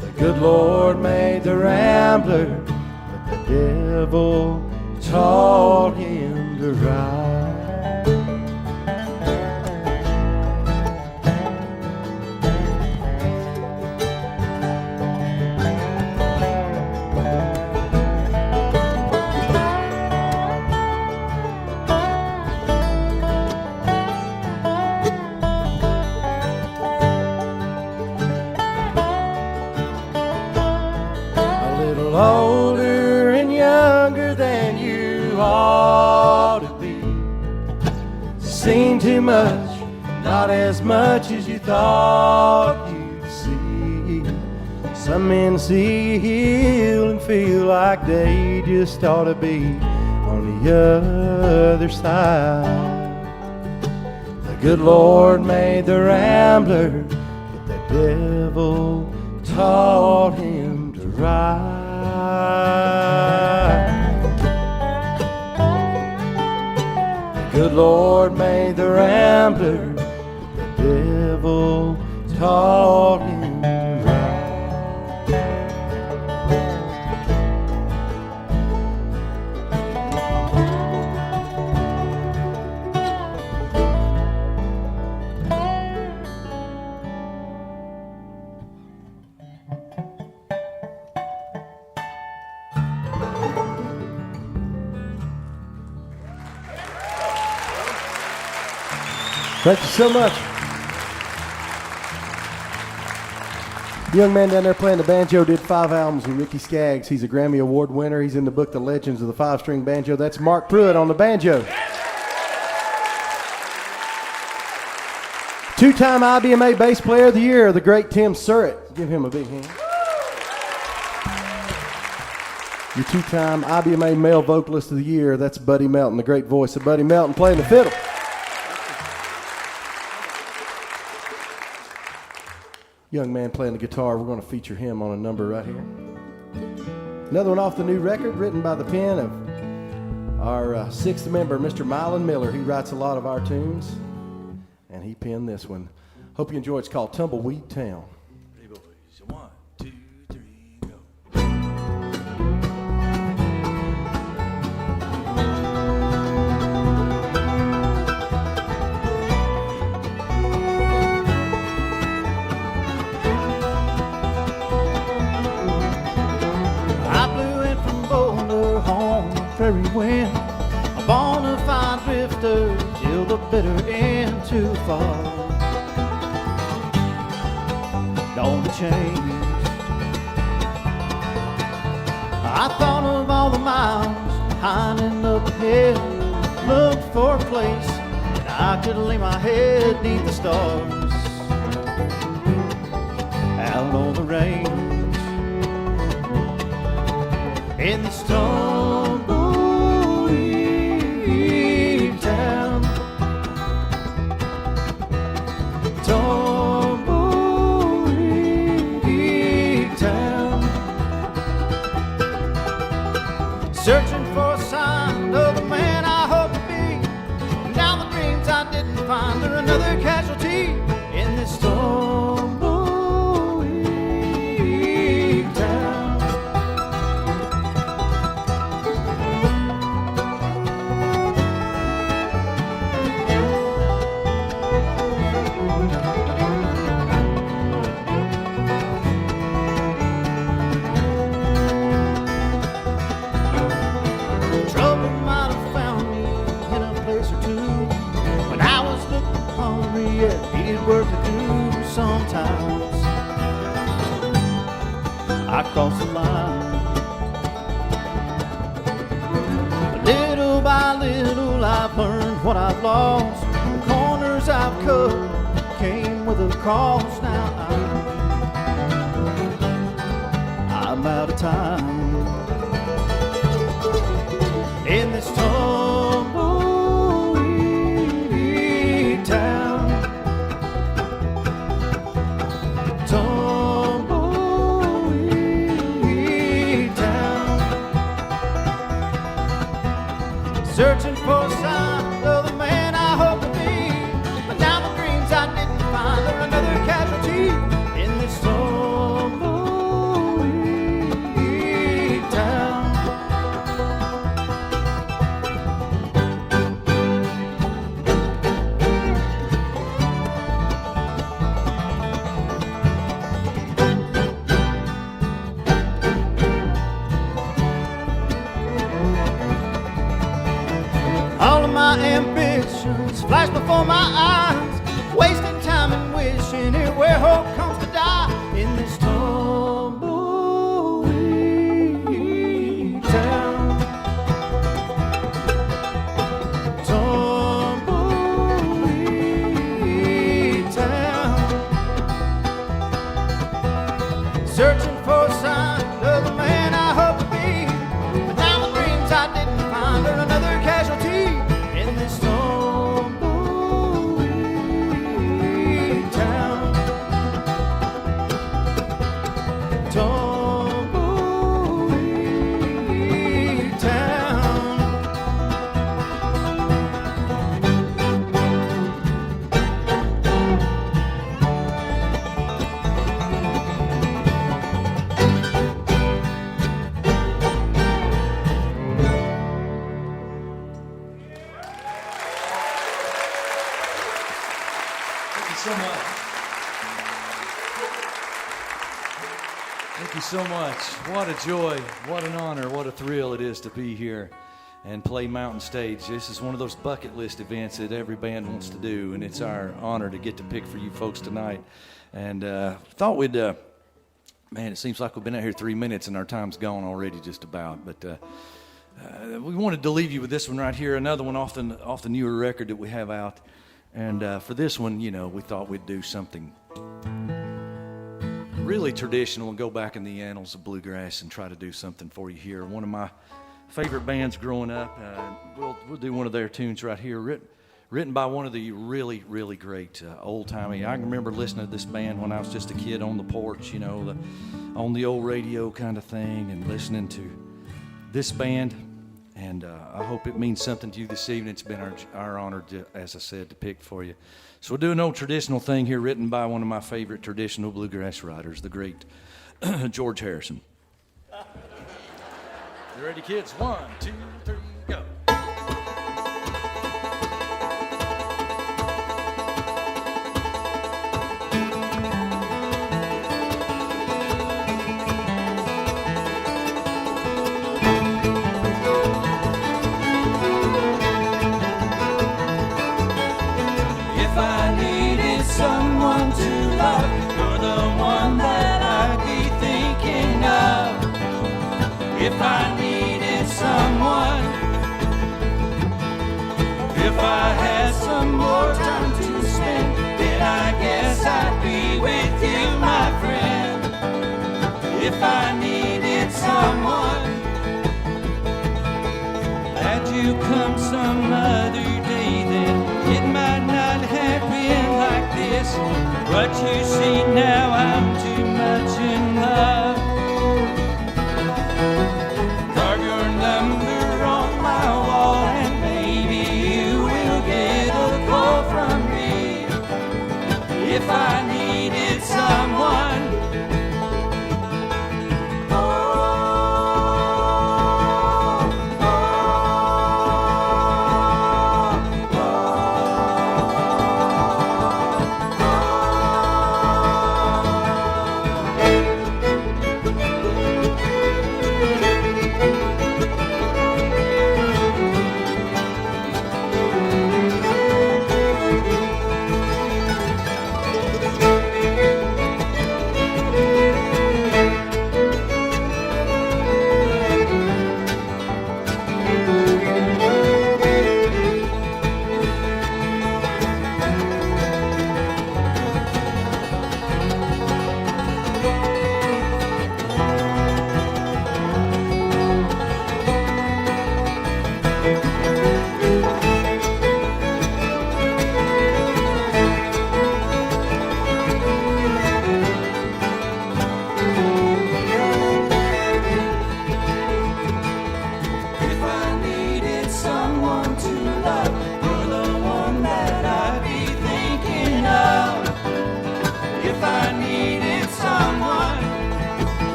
The good Lord made the rambler, but the devil taught him to ride. Older and younger than you ought to be. Seen too much, not as much as you thought you'd see. Some men see, heal, and feel like they just ought to be on the other side. The good Lord made the rambler, but the devil taught him to ride. The good Lord made the rambler, but the devil taught him to ride. Thank you so much. The young man down there playing the banjo did 5 albums with Ricky Skaggs. He's a Grammy Award winner. He's in the book The Legends of the 5-String Banjo. That's Mark Pruitt on the banjo. 2-time IBMA Bass Player of the Year, the great Tim Surratt. Give him a big hand. Your 2-time IBMA Male Vocalist of the Year, that's Buddy Melton, the great voice of Buddy Melton playing the fiddle. Young man playing the guitar, we're going to feature him on a number right here. Another one off the new record, written by the pen of our 6th member, Mr. Mylan Miller. He writes a lot of our tunes, and he penned this one. Hope you enjoy it. It's called Tumbleweed Town. Hey boys, 1, 2, 3, go. Prairie wind, a bona fide drifter till the bitter end too far. Don't change. I thought of all the miles behind and up ahead, looked for a place that I could lay my head neath the stars, out on the range in the storm. Searching for a sign of the man I hope to be. Now the dreams I didn't find are another casualty in this tumbleweed town. Work to do. cross the line. Little by little I've learned what I've lost. The corners I've cut came with a cost. Now I'm out of time in this tumbleweed town. Tumbleweed town. Searching for a sign of the man I hope to be, but now the dreams I didn't find are another casualty in this tumbleweed town. All of my ambitions flash before my eyes, wasting time and wishing here where hope comes to die in this tumbleweed town. Tumbleweed town. Searching for a sign of the man I hope to be, but now the dreams I didn't find are another casualty in this tumbleweed town. Tumbleweed town. Thank you so much. Thank you so much. What a joy, what an honor, what a thrill it is to be here and play Mountain Stage. This is one of those bucket list events that every band wants to do, and it's our honor to get to pick for you folks tonight. And thought we'd, man, it seems like we've been out here 3 minutes and our time's gone already just about. But we wanted to leave you with this one right here, another one off the newer record that we have out. And for this one, you know, we thought we'd do something really traditional and go back in the annals of bluegrass and try to do something for you here. One of my favorite bands growing up, we'll do one of their tunes right here, written by one of the really, really great old-timey. I can remember listening to this band when I was just a kid on the porch, you know, on the old radio kind of thing, and listening to this band. And I hope it means something to you this evening. It's been our honor, as I said, to pick for you. So we'll do an old traditional thing here written by one of my favorite traditional bluegrass writers, the great George Harrison. You ready, kids? 1, 2, 3, go. If I needed someone to love, you're the one that I'd be thinking of. If I needed someone, if I had some more time to spend, then I guess I'd be with you, my friend. If I needed someone, had you come some other day, then it might not have been like this. But you see now I'm too much in love. Carve your number on my wall and maybe you will get a call from me. If I needed someone,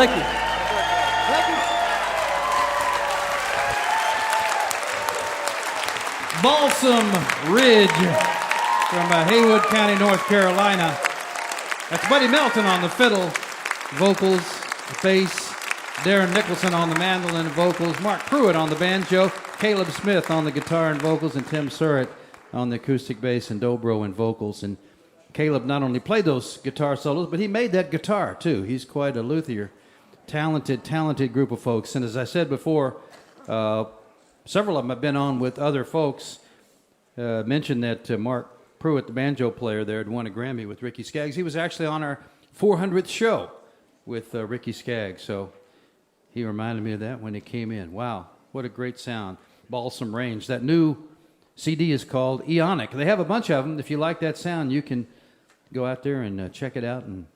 Thank you. Balsam Ridge from Haywood County, North Carolina. That's Buddy Melton on the fiddle, vocals, bass, Darren Nicholson on the mandolin vocals, Mark Pruitt on the banjo, Caleb Smith on the guitar and vocals, and Tim Surratt on the acoustic bass and dobro and vocals. And Caleb not only played those guitar solos, but he made that guitar too. He's quite a luthier. Talented group of folks. And as I said before, several of them have been on with other folks. Mentioned that Mark Pruitt, the banjo player there, had won a Grammy with Ricky Skaggs. He was actually on our 400th show with Ricky Skaggs. So he reminded me of that when he came in. Wow, what a great sound. Balsam Range. That new CD is called Eonic. They have a bunch of them. If you like that sound, you can go out there and check it out and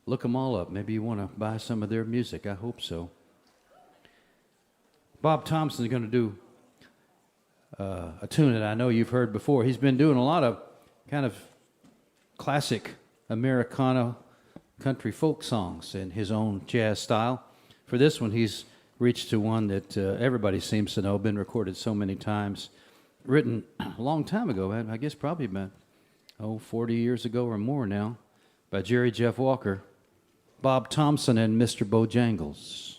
look them all up. Maybe you want to buy some of their music. I hope so. Bob Thompson is going to do a tune that I know you've heard before. He's been doing a lot of kind of classic Americana country folk songs in his own jazz style. For this one, he's reached to one that everybody seems to know, been recorded so many times, written a long time ago, I guess probably about 40 years ago or more now, by Jerry Jeff Walker, Bob Thompson, and Mr. Bojangles.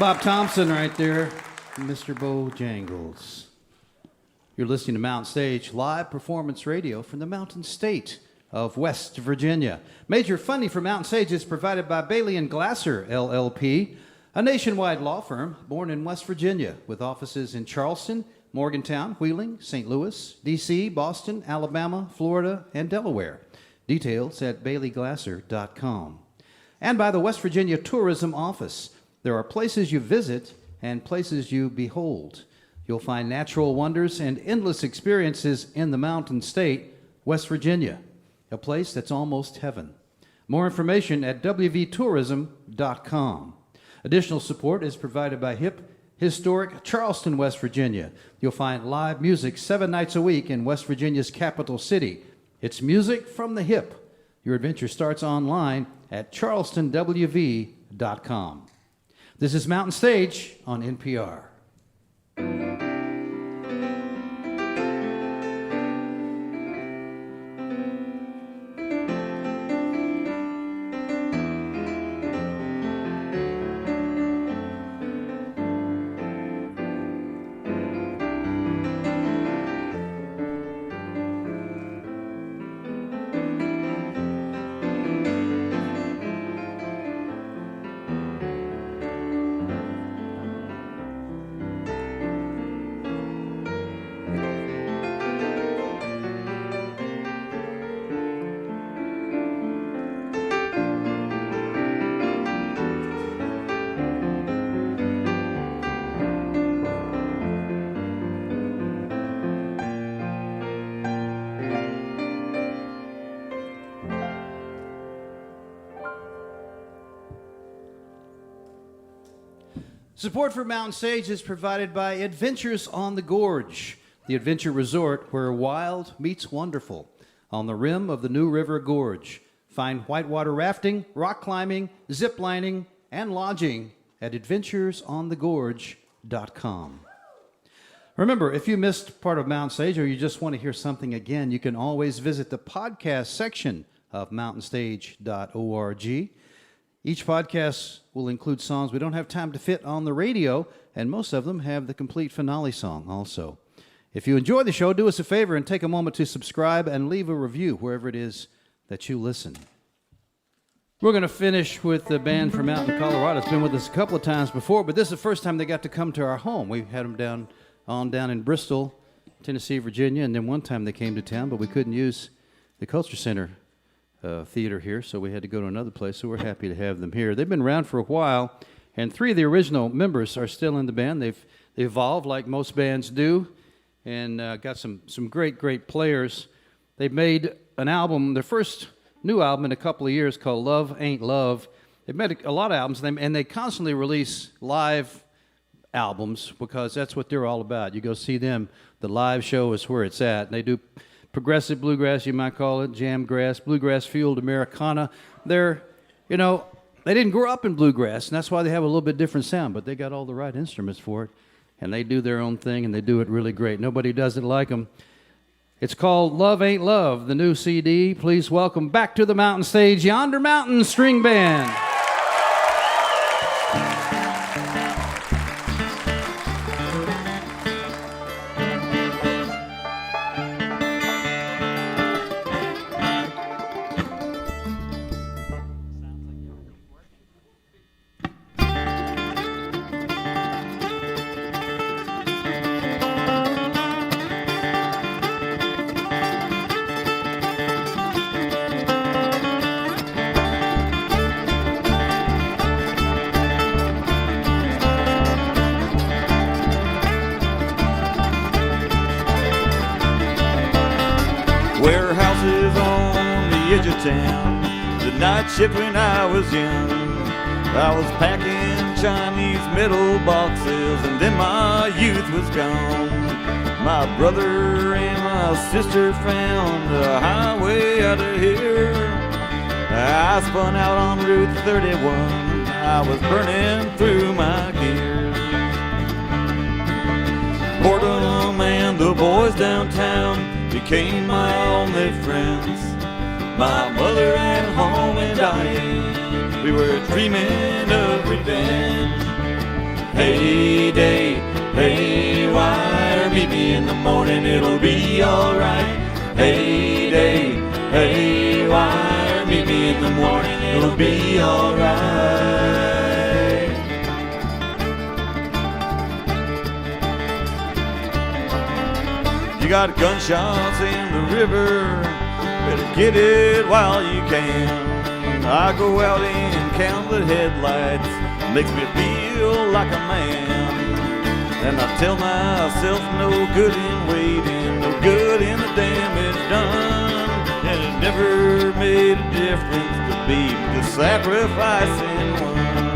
Bob Thompson right there, Mr. Bojangles. You're listening to Mountain Stage, live performance radio from the Mountain State of West Virginia. Major funding for Mountain Stage is provided by Bailey and Glasser, LLP, a nationwide law firm born in West Virginia with offices in Charleston, Morgantown, Wheeling, St. Louis, D.C., Boston, Alabama, Florida, and Delaware. Details at baileyglasser.com. And by the West Virginia Tourism Office. There are places you visit and places you behold. You'll find natural wonders and endless experiences in the Mountain State, West Virginia, a place that's almost heaven. More information at wvtourism.com. Additional support is provided by historic Charleston, West Virginia. You'll find live music 7 nights a week in West Virginia's capital city. It's music from the hip. Your adventure starts online at charlestonwv.com. This is Mountain Stage on NPR. Support for Mountain Stage is provided by Adventures on the Gorge, the adventure resort where wild meets wonderful on the rim of the New River Gorge. Find whitewater rafting, rock climbing, zip lining, and lodging at adventuresonthegorge.com. Remember, if you missed part of Mountain Stage or you just want to hear something again, you can always visit the podcast section of mountainstage.org. Each podcast will include songs we don't have time to fit on the radio, and most of them have the complete finale song also. If you enjoy the show, do us a favor and take a moment to subscribe and leave a review wherever it is that you listen. We're going to finish with the band from out in Colorado. It's been with us a couple of times before, but this is the first time they got to come to our home. We had them down in Bristol, Tennessee, Virginia, and then one time they came to town, but we couldn't use the Culture Center theater here, so we had to go to another place, so we're happy to have them here. They've been around for a while, and 3 of the original members are still in the band. They've evolved like most bands do, and got some great players. They've made an album, their first new album in a couple of years, called Love Ain't Love. They've made a lot of albums, and they constantly release live albums because that's what they're all about. You go see them, the live show is where it's at. And they do progressive bluegrass, you might call it, jamgrass, bluegrass-fueled Americana. They didn't grow up in bluegrass, and that's why they have a little bit different sound, but they got all the right instruments for it, and they do their own thing, and they do it really great. Nobody does it like them. It's called Love Ain't Love, the new CD. Please welcome back to the Mountain Stage, Yonder Mountain String Band. Warehouses on the edge of town. The night shift when I was young. I was packing Chinese metal boxes, and then my youth was gone. My brother and my sister found a highway out of here. I spun out on Route 31. I was burning through my gear. Boredom and the boys downtown became my only friends. My mother at home and I, we were dreaming of revenge. Heyday, haywire, meet me in the morning, it'll be alright. Heyday, haywire, meet me in the morning, it'll be alright. You got gunshots in the river, better get it while you can. I go out and count the headlights, makes me feel like a man. And I tell myself no good in waiting, no good in the damage done. And it never made a difference to be the sacrificing one.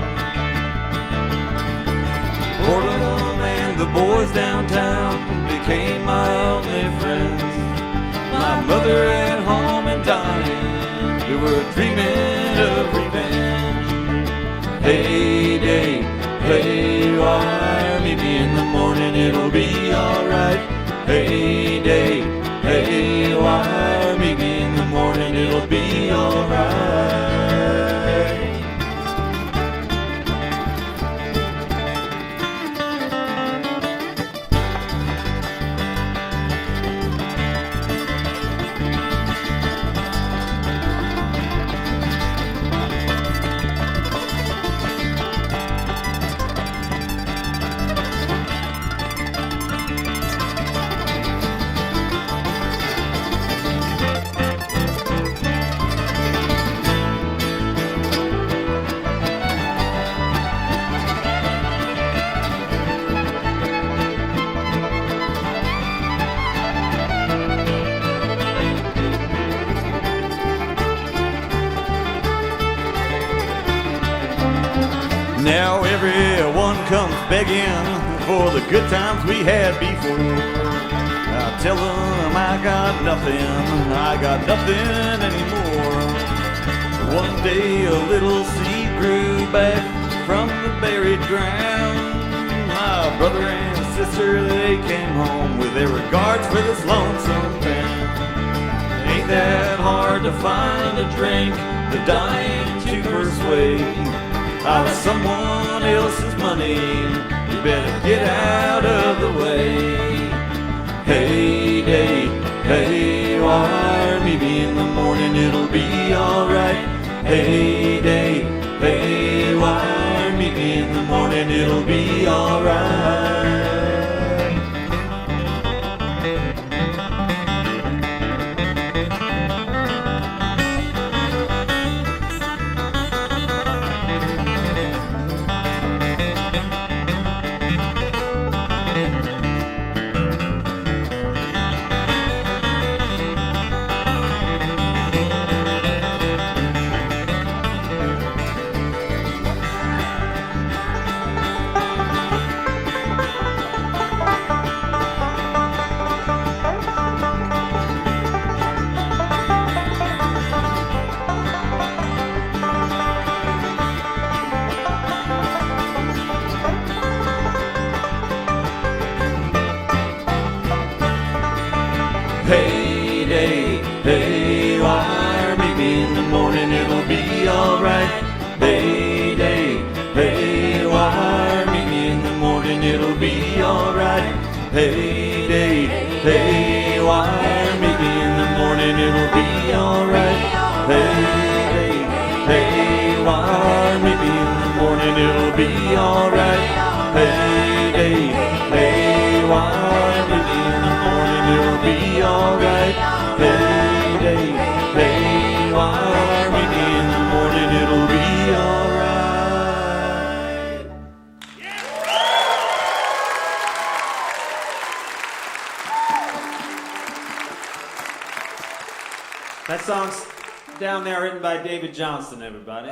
Portland and the boys downtown became my only friends. My mother at home and dying, we were dreaming of revenge. Heyday, haywire, meet me in the morning, it'll be alright. Heyday, haywire, meet me in the morning, it'll be alright. Now everyone comes begging for the good times we had before. I tell them I got nothing anymore. One day a little seed grew back from the buried ground. My brother and sister, they came home with their regards for this lonesome town. Ain't that hard to find a drink, the dying to persuade? I was someone else's money, you better get out of the way. Heyday, haywire, meet me in the morning, it'll be alright. Heyday, haywire, meet me in the morning, it'll be alright. Heyday, haywire, meet me in the morning, it'll be alright. Heyday, haywire, meet me in the morning, it'll be alright. Heyday, haywire, meet me in the morning, it'll be alright. Heyday, haywire, meet me in the morning, it'll be alright. Heyday, haywire, meet me in the morning, it'll be alright. Heyday, haywire, meet me in the morning, it'll be alright. That song's down there written by David Johnston, everybody.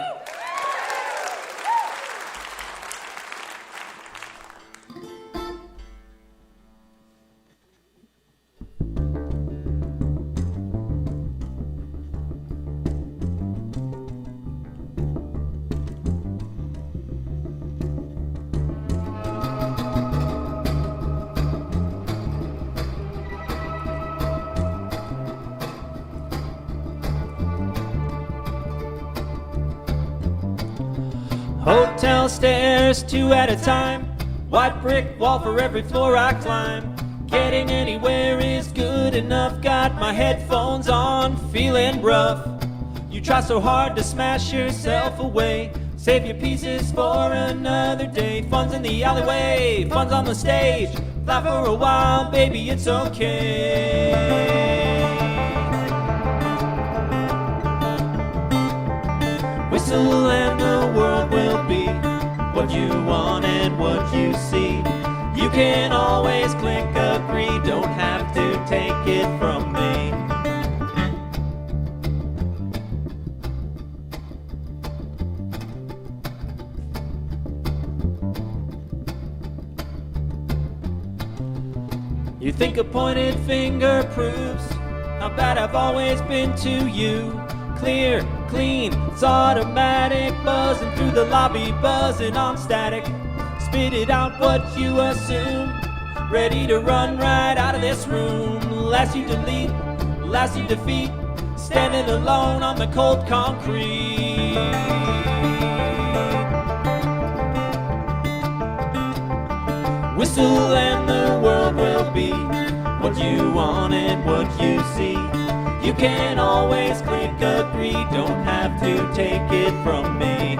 Hotel stairs, 2 at a time. White brick wall for every floor I climb. Getting anywhere is good enough. Got my headphones on, feeling rough. You try so hard to smash yourself away. Save your pieces for another day. Fun's in the alleyway, fun's on the stage. Fly for a while, baby, it's okay. Whistle and the world will be what you want and what you see. You can always click agree, don't have to take it from me. You think a pointed finger proves how bad I've always been to you. Clear, clean, it's automatic, buzzing through the lobby, buzzing on static. Spit it out what you assume, ready to run right out of this room. Last you delete, last you defeat, standing alone on the cold concrete. Whistle and the world will be what you want and what you see. You can always click agree, don't have to take it from me.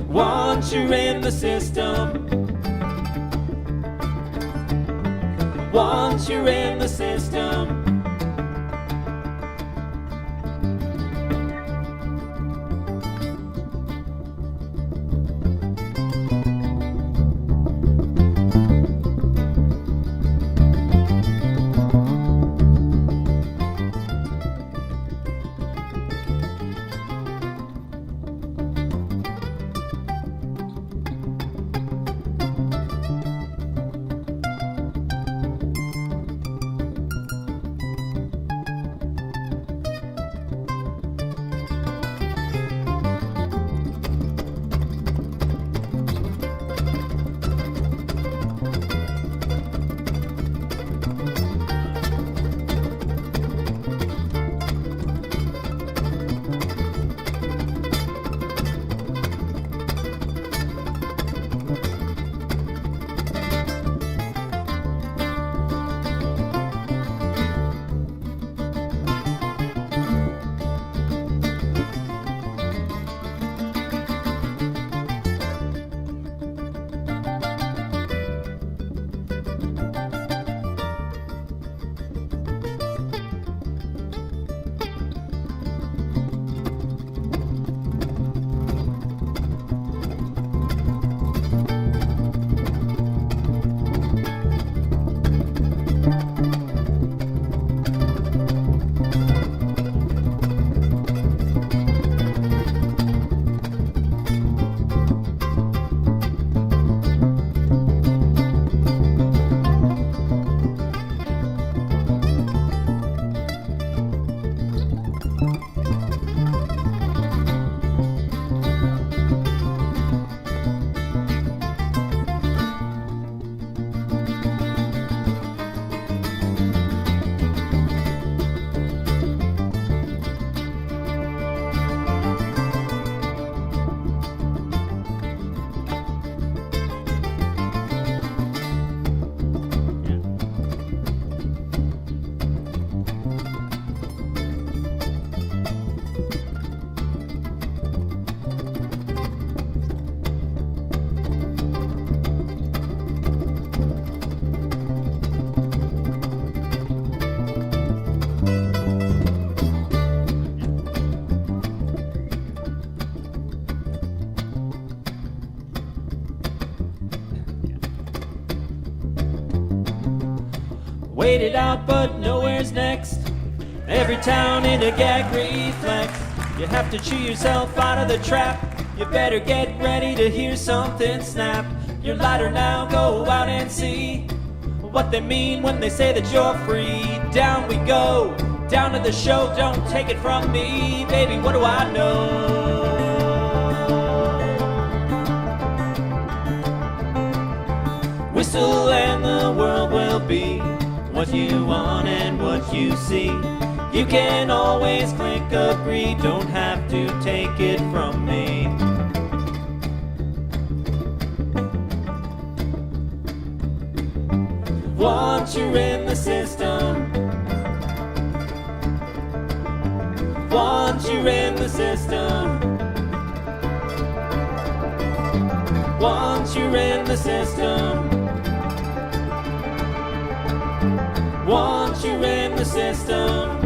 Once you're in the system, once you're in the system, waited out but nowhere's next. Every town in a gag reflex. You have to chew yourself out of the trap. You better get ready to hear something snap. You're lighter now, go out and see what they mean when they say that you're free. Down we go, down to the show, don't take it from me. Baby, what do I know? Whistle and the world will be what you want and what you see. You can always click agree, don't have to take it from me. Once you're in the system, once you're in the system, once you're in the system, once you're in the system.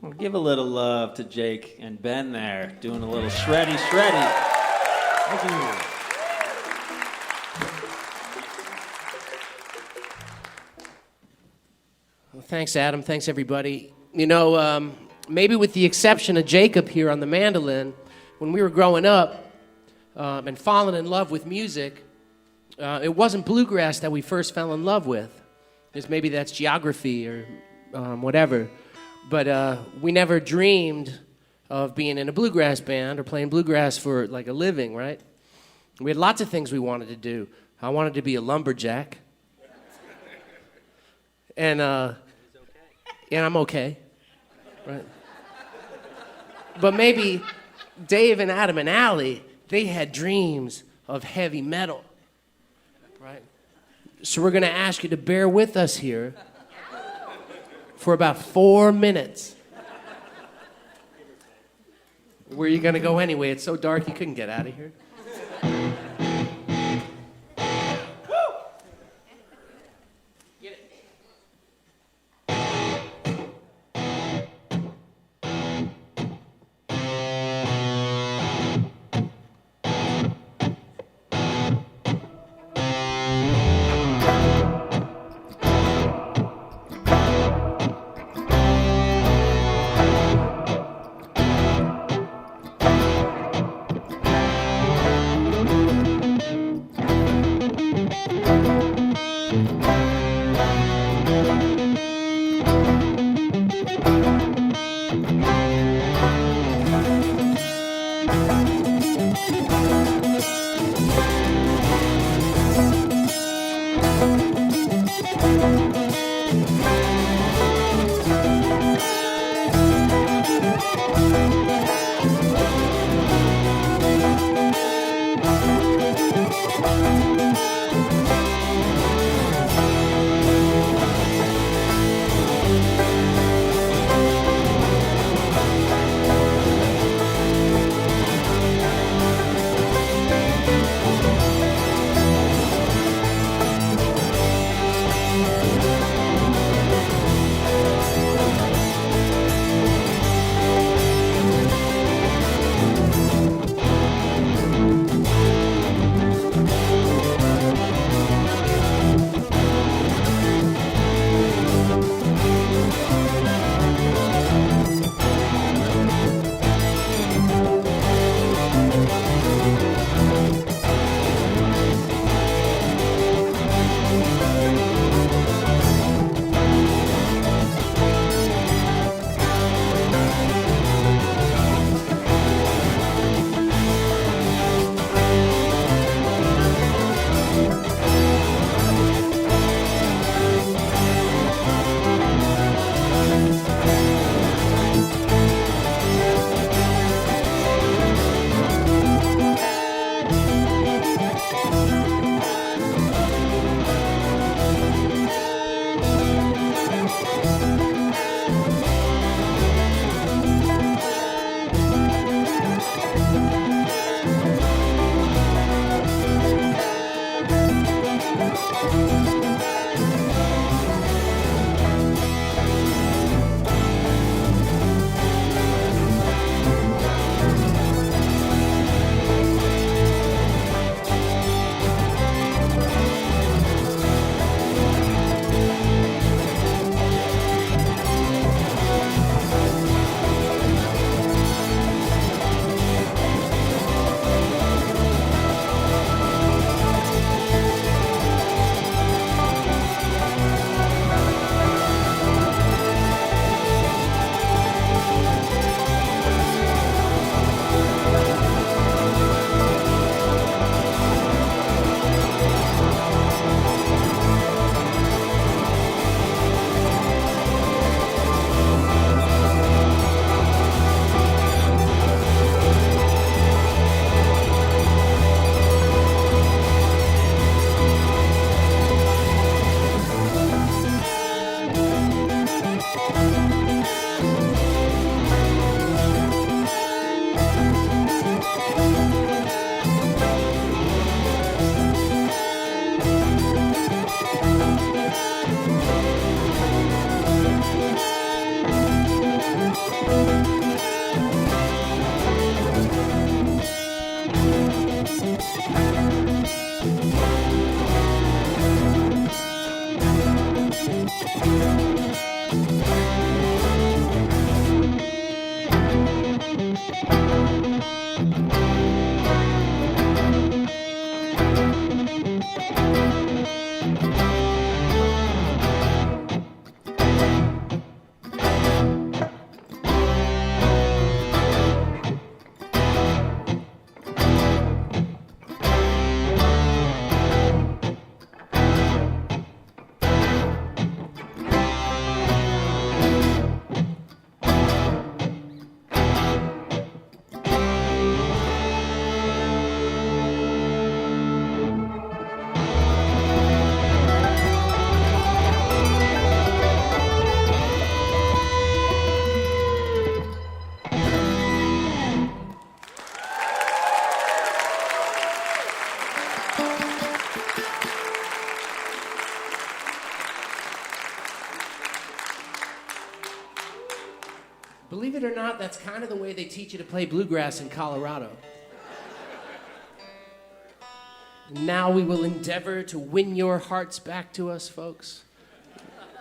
Well, give a little love to Jake and Ben there, doing a little shreddy. Thank you. Well, thanks, Adam. Thanks, everybody. You know, maybe with the exception of Jacob here on the mandolin, when we were growing up and falling in love with music, it wasn't bluegrass that we first fell in love with. Because maybe that's geography or whatever. But we never dreamed of being in a bluegrass band or playing bluegrass for like a living, right? We had lots of things we wanted to do. I wanted to be a lumberjack. And I'm okay, right? But maybe Dave and Adam and Allie, they had dreams of heavy metal, right? So we're gonna ask you to bear with us here for about 4 minutes. Where are you gonna go anyway? It's so dark you couldn't get out of here. Believe it or not, that's kind of the way they teach you to play bluegrass in Colorado. Now we will endeavor to win your hearts back to us, folks,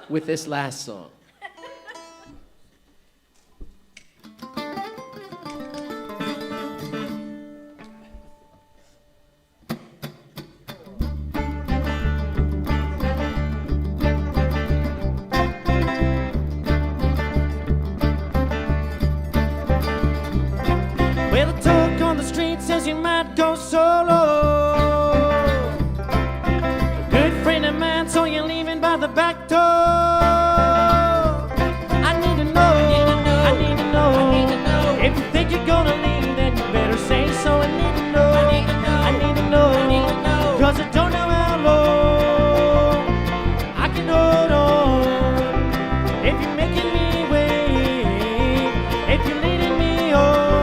with this last song. Well, the talk on the street says you might go solo. A good friend of mine, so you're leaving by the back door. I need to know, I need to know. If you think you're gonna leave, then you better say so. I need to know, I need to know. Cause I don't know how long I can hold on. If you're making me wait, if you're leading me on.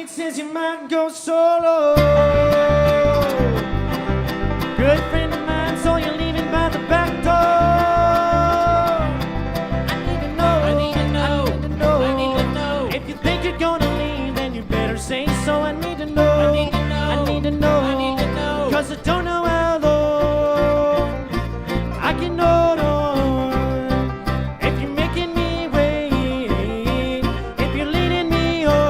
Says you might go solo. Good friend of mine, so you're leaving by the back door. I need to know. If you think you're gonna leave, then you better say so. I need to know. I need to know. Cause I don't know how long I can hold on. If you're making me wait, if you're leading me on.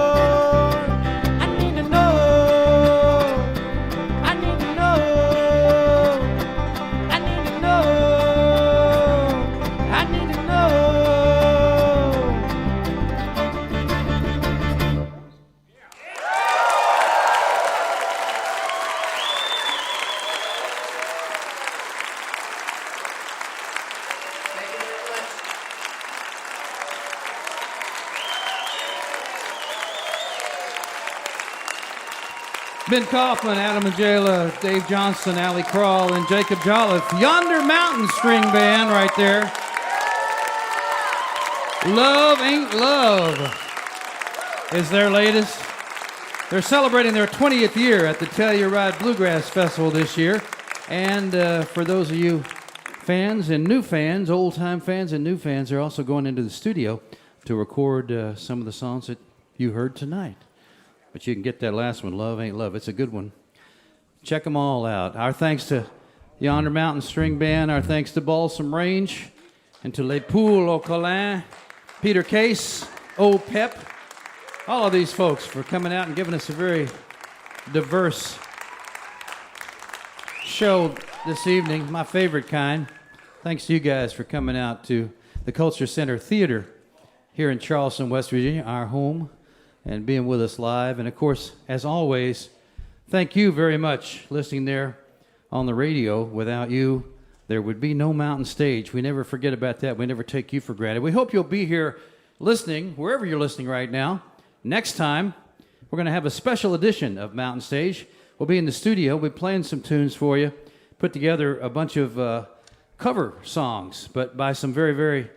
Ben Kaufman, Adam Majela, Dave Johnson, Allie Crawl, and Jacob Jolliffe. Yonder Mountain String Band right there. Love Ain't Love is their latest. They're celebrating their 20th year at the Telluride Bluegrass Festival this year. And for those of you fans and new fans, old-time fans and new fans, they're also going into the studio to record some of the songs that you heard tonight. But you can get that last one, Love Ain't Love. It's a good one. Check them all out. Our thanks to Yonder Mountain String Band. Our thanks to Balsam Range and to Les Poules au Colin, Peter Case, Old Pep, all of these folks for coming out and giving us a very diverse show this evening, my favorite kind. Thanks to you guys for coming out to the Culture Center Theater here in Charleston, West Virginia, our home, and being with us live. And of course, as always, thank you very much listening there on the radio. Without you, there would be no Mountain Stage. We never forget about that. We never take you for granted. We hope you'll be here listening, wherever you're listening right now. Next time, we're going to have a special edition of Mountain Stage. We'll be in the studio. We'll be playing some tunes for you. Put together a bunch of cover songs, but by some very, very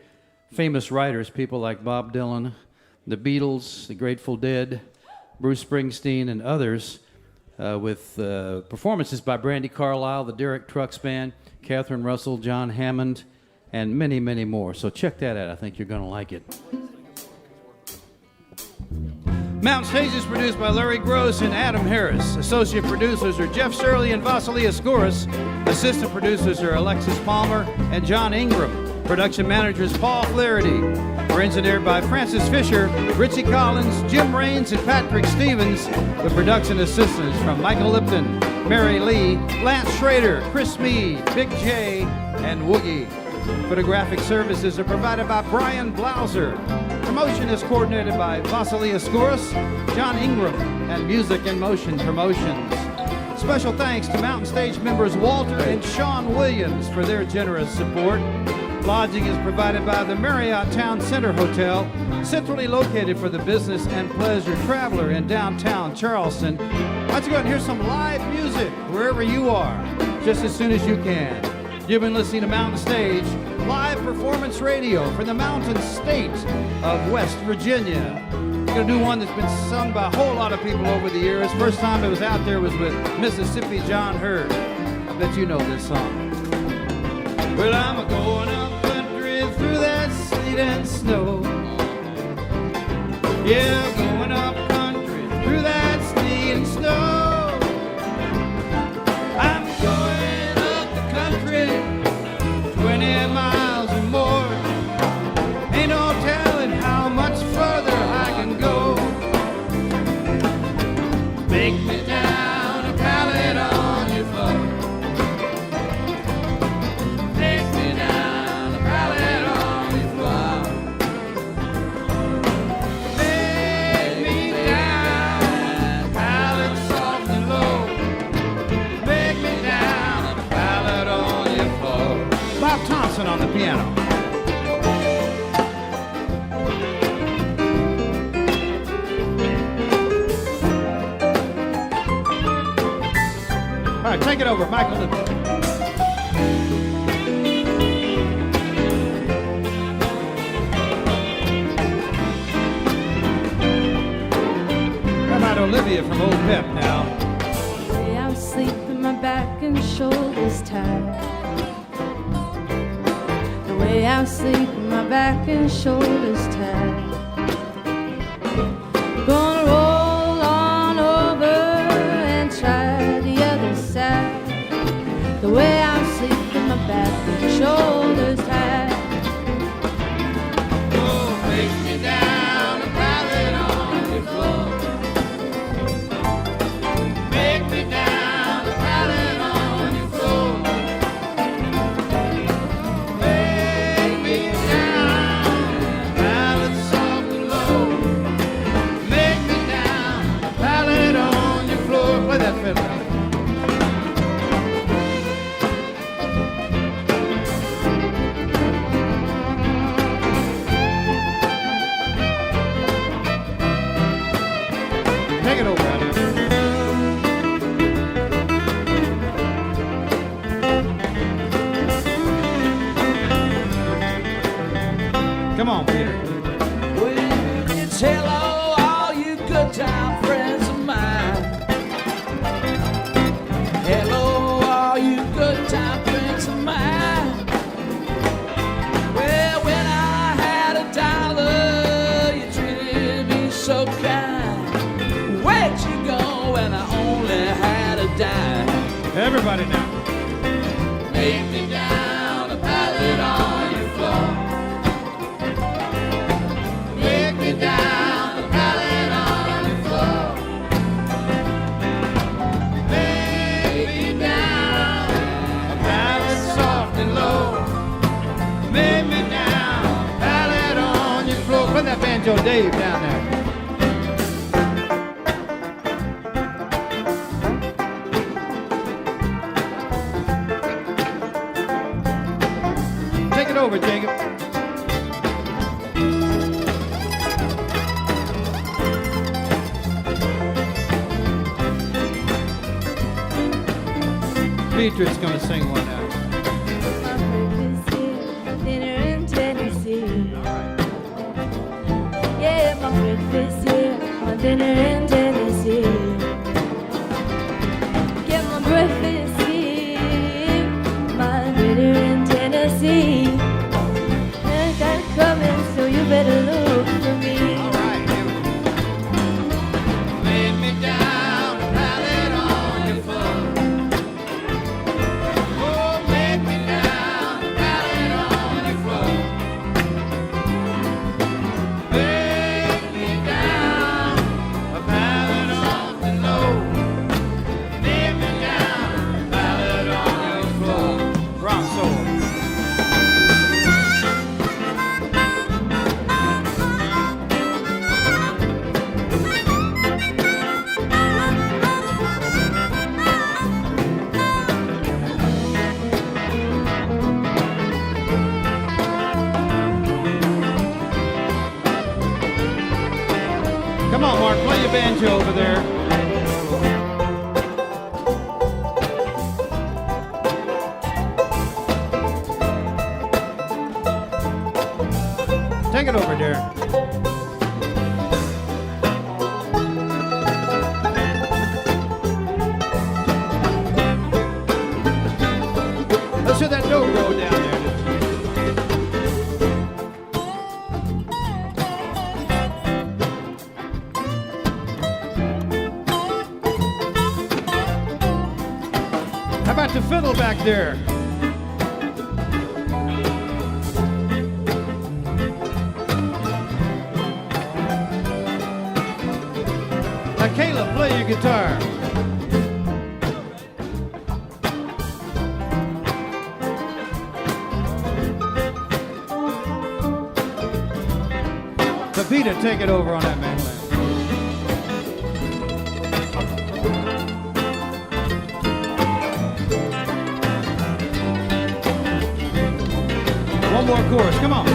famous writers, people like Bob Dylan, the Beatles, the Grateful Dead, Bruce Springsteen, and others, with performances by Brandy Carlisle, the Derek Trucks Band, Catherine Russell, John Hammond, and many, many more. So check that out. I think you're going to like it. Mountain Stage is produced by Larry Gross and Adam Harris. Associate producers are Jeff Shirley and Vasily Askouras. Assistant producers are Alexis Palmer and John Ingram. Production managers Paul Flaherty. We're engineered by Francis Fisher, Richie Collins, Jim Raines, and Patrick Stevens, with production assistance from Michael Lipton, Mary Lee, Lance Schrader, Chris Meade, Big J, and Woogie. Photographic services are provided by Brian Blauser. Promotion is coordinated by Vasily Askouras, John Ingram, and Music in Motion Promotions. Special thanks to Mountain Stage members Walter and Sean Williams for their generous support. Lodging is provided by the Marriott Town Center Hotel, centrally located for the business and pleasure traveler in downtown Charleston. Why don't you go out and hear some live music wherever you are, just as soon as you can. You've been listening to Mountain Stage, live performance radio for the Mountain State of West Virginia. We're going to do one that's been sung by a whole lot of people over the years. First time it was out there was with Mississippi John Hurd. I bet you know this song. Well, I'm a-going up country through that sleet and snow. Yeah, going up country through that sleet and snow. I'm going up the country 20 miles or more. Ain't no telling how much further I can go. Make me down a pallet on your floor. Make me down a pallet on your floor. Make me down a pallet soft and low. Make me down a pallet on your floor. Bob Thompson on the piano. All right, take it over, Michael Lipton. How about Olivia from Old Pep now? The way I'm sleeping, my back and shoulders tired. The way I'm sleeping, my back and shoulders tired. Gonna roll on over and try the other side. The way I'm sleeping, my back and shoulders tired. Oh, make me down a pallet on your floor. Make me down a pallet on your floor. Make me down a pallet soft and low. Make me down a pallet on your floor. Play that fiddle. Take it over, Adam. Come on, Peter. Well, it's hello, all you good time friends of mine. Everybody now. Make me down a pallet on your floor. Make me down a pallet on your floor. Make me down a pallet soft and low. Make me down a pallet on your floor. Put that banjo Dave down there. Take it over, Jacob. Beatrice is going to sing one now. Dinner in Tennessee. Yeah, my breakfast here, my dinner in Tennessee. Get my breakfast here, my dinner in Tennessee. I got it coming, so you better look for me. Lay me down a pallet on your floor. Oh, lay me down a pallet on your floor. Lay me down a pallet soft and low. Lay me down a pallet on your floor. Rock soul. Come on, Mark, play your banjo over there. Take it over, Darren. Let's hear that note roll down there. How about the fiddle back there? Now, Caleb, play your guitar. Pepita, take it over on that mandolin. One more chorus, come on.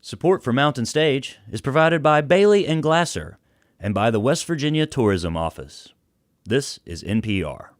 Support for Mountain Stage is provided by Bailey and Glasser and by the West Virginia Tourism Office. This is NPR.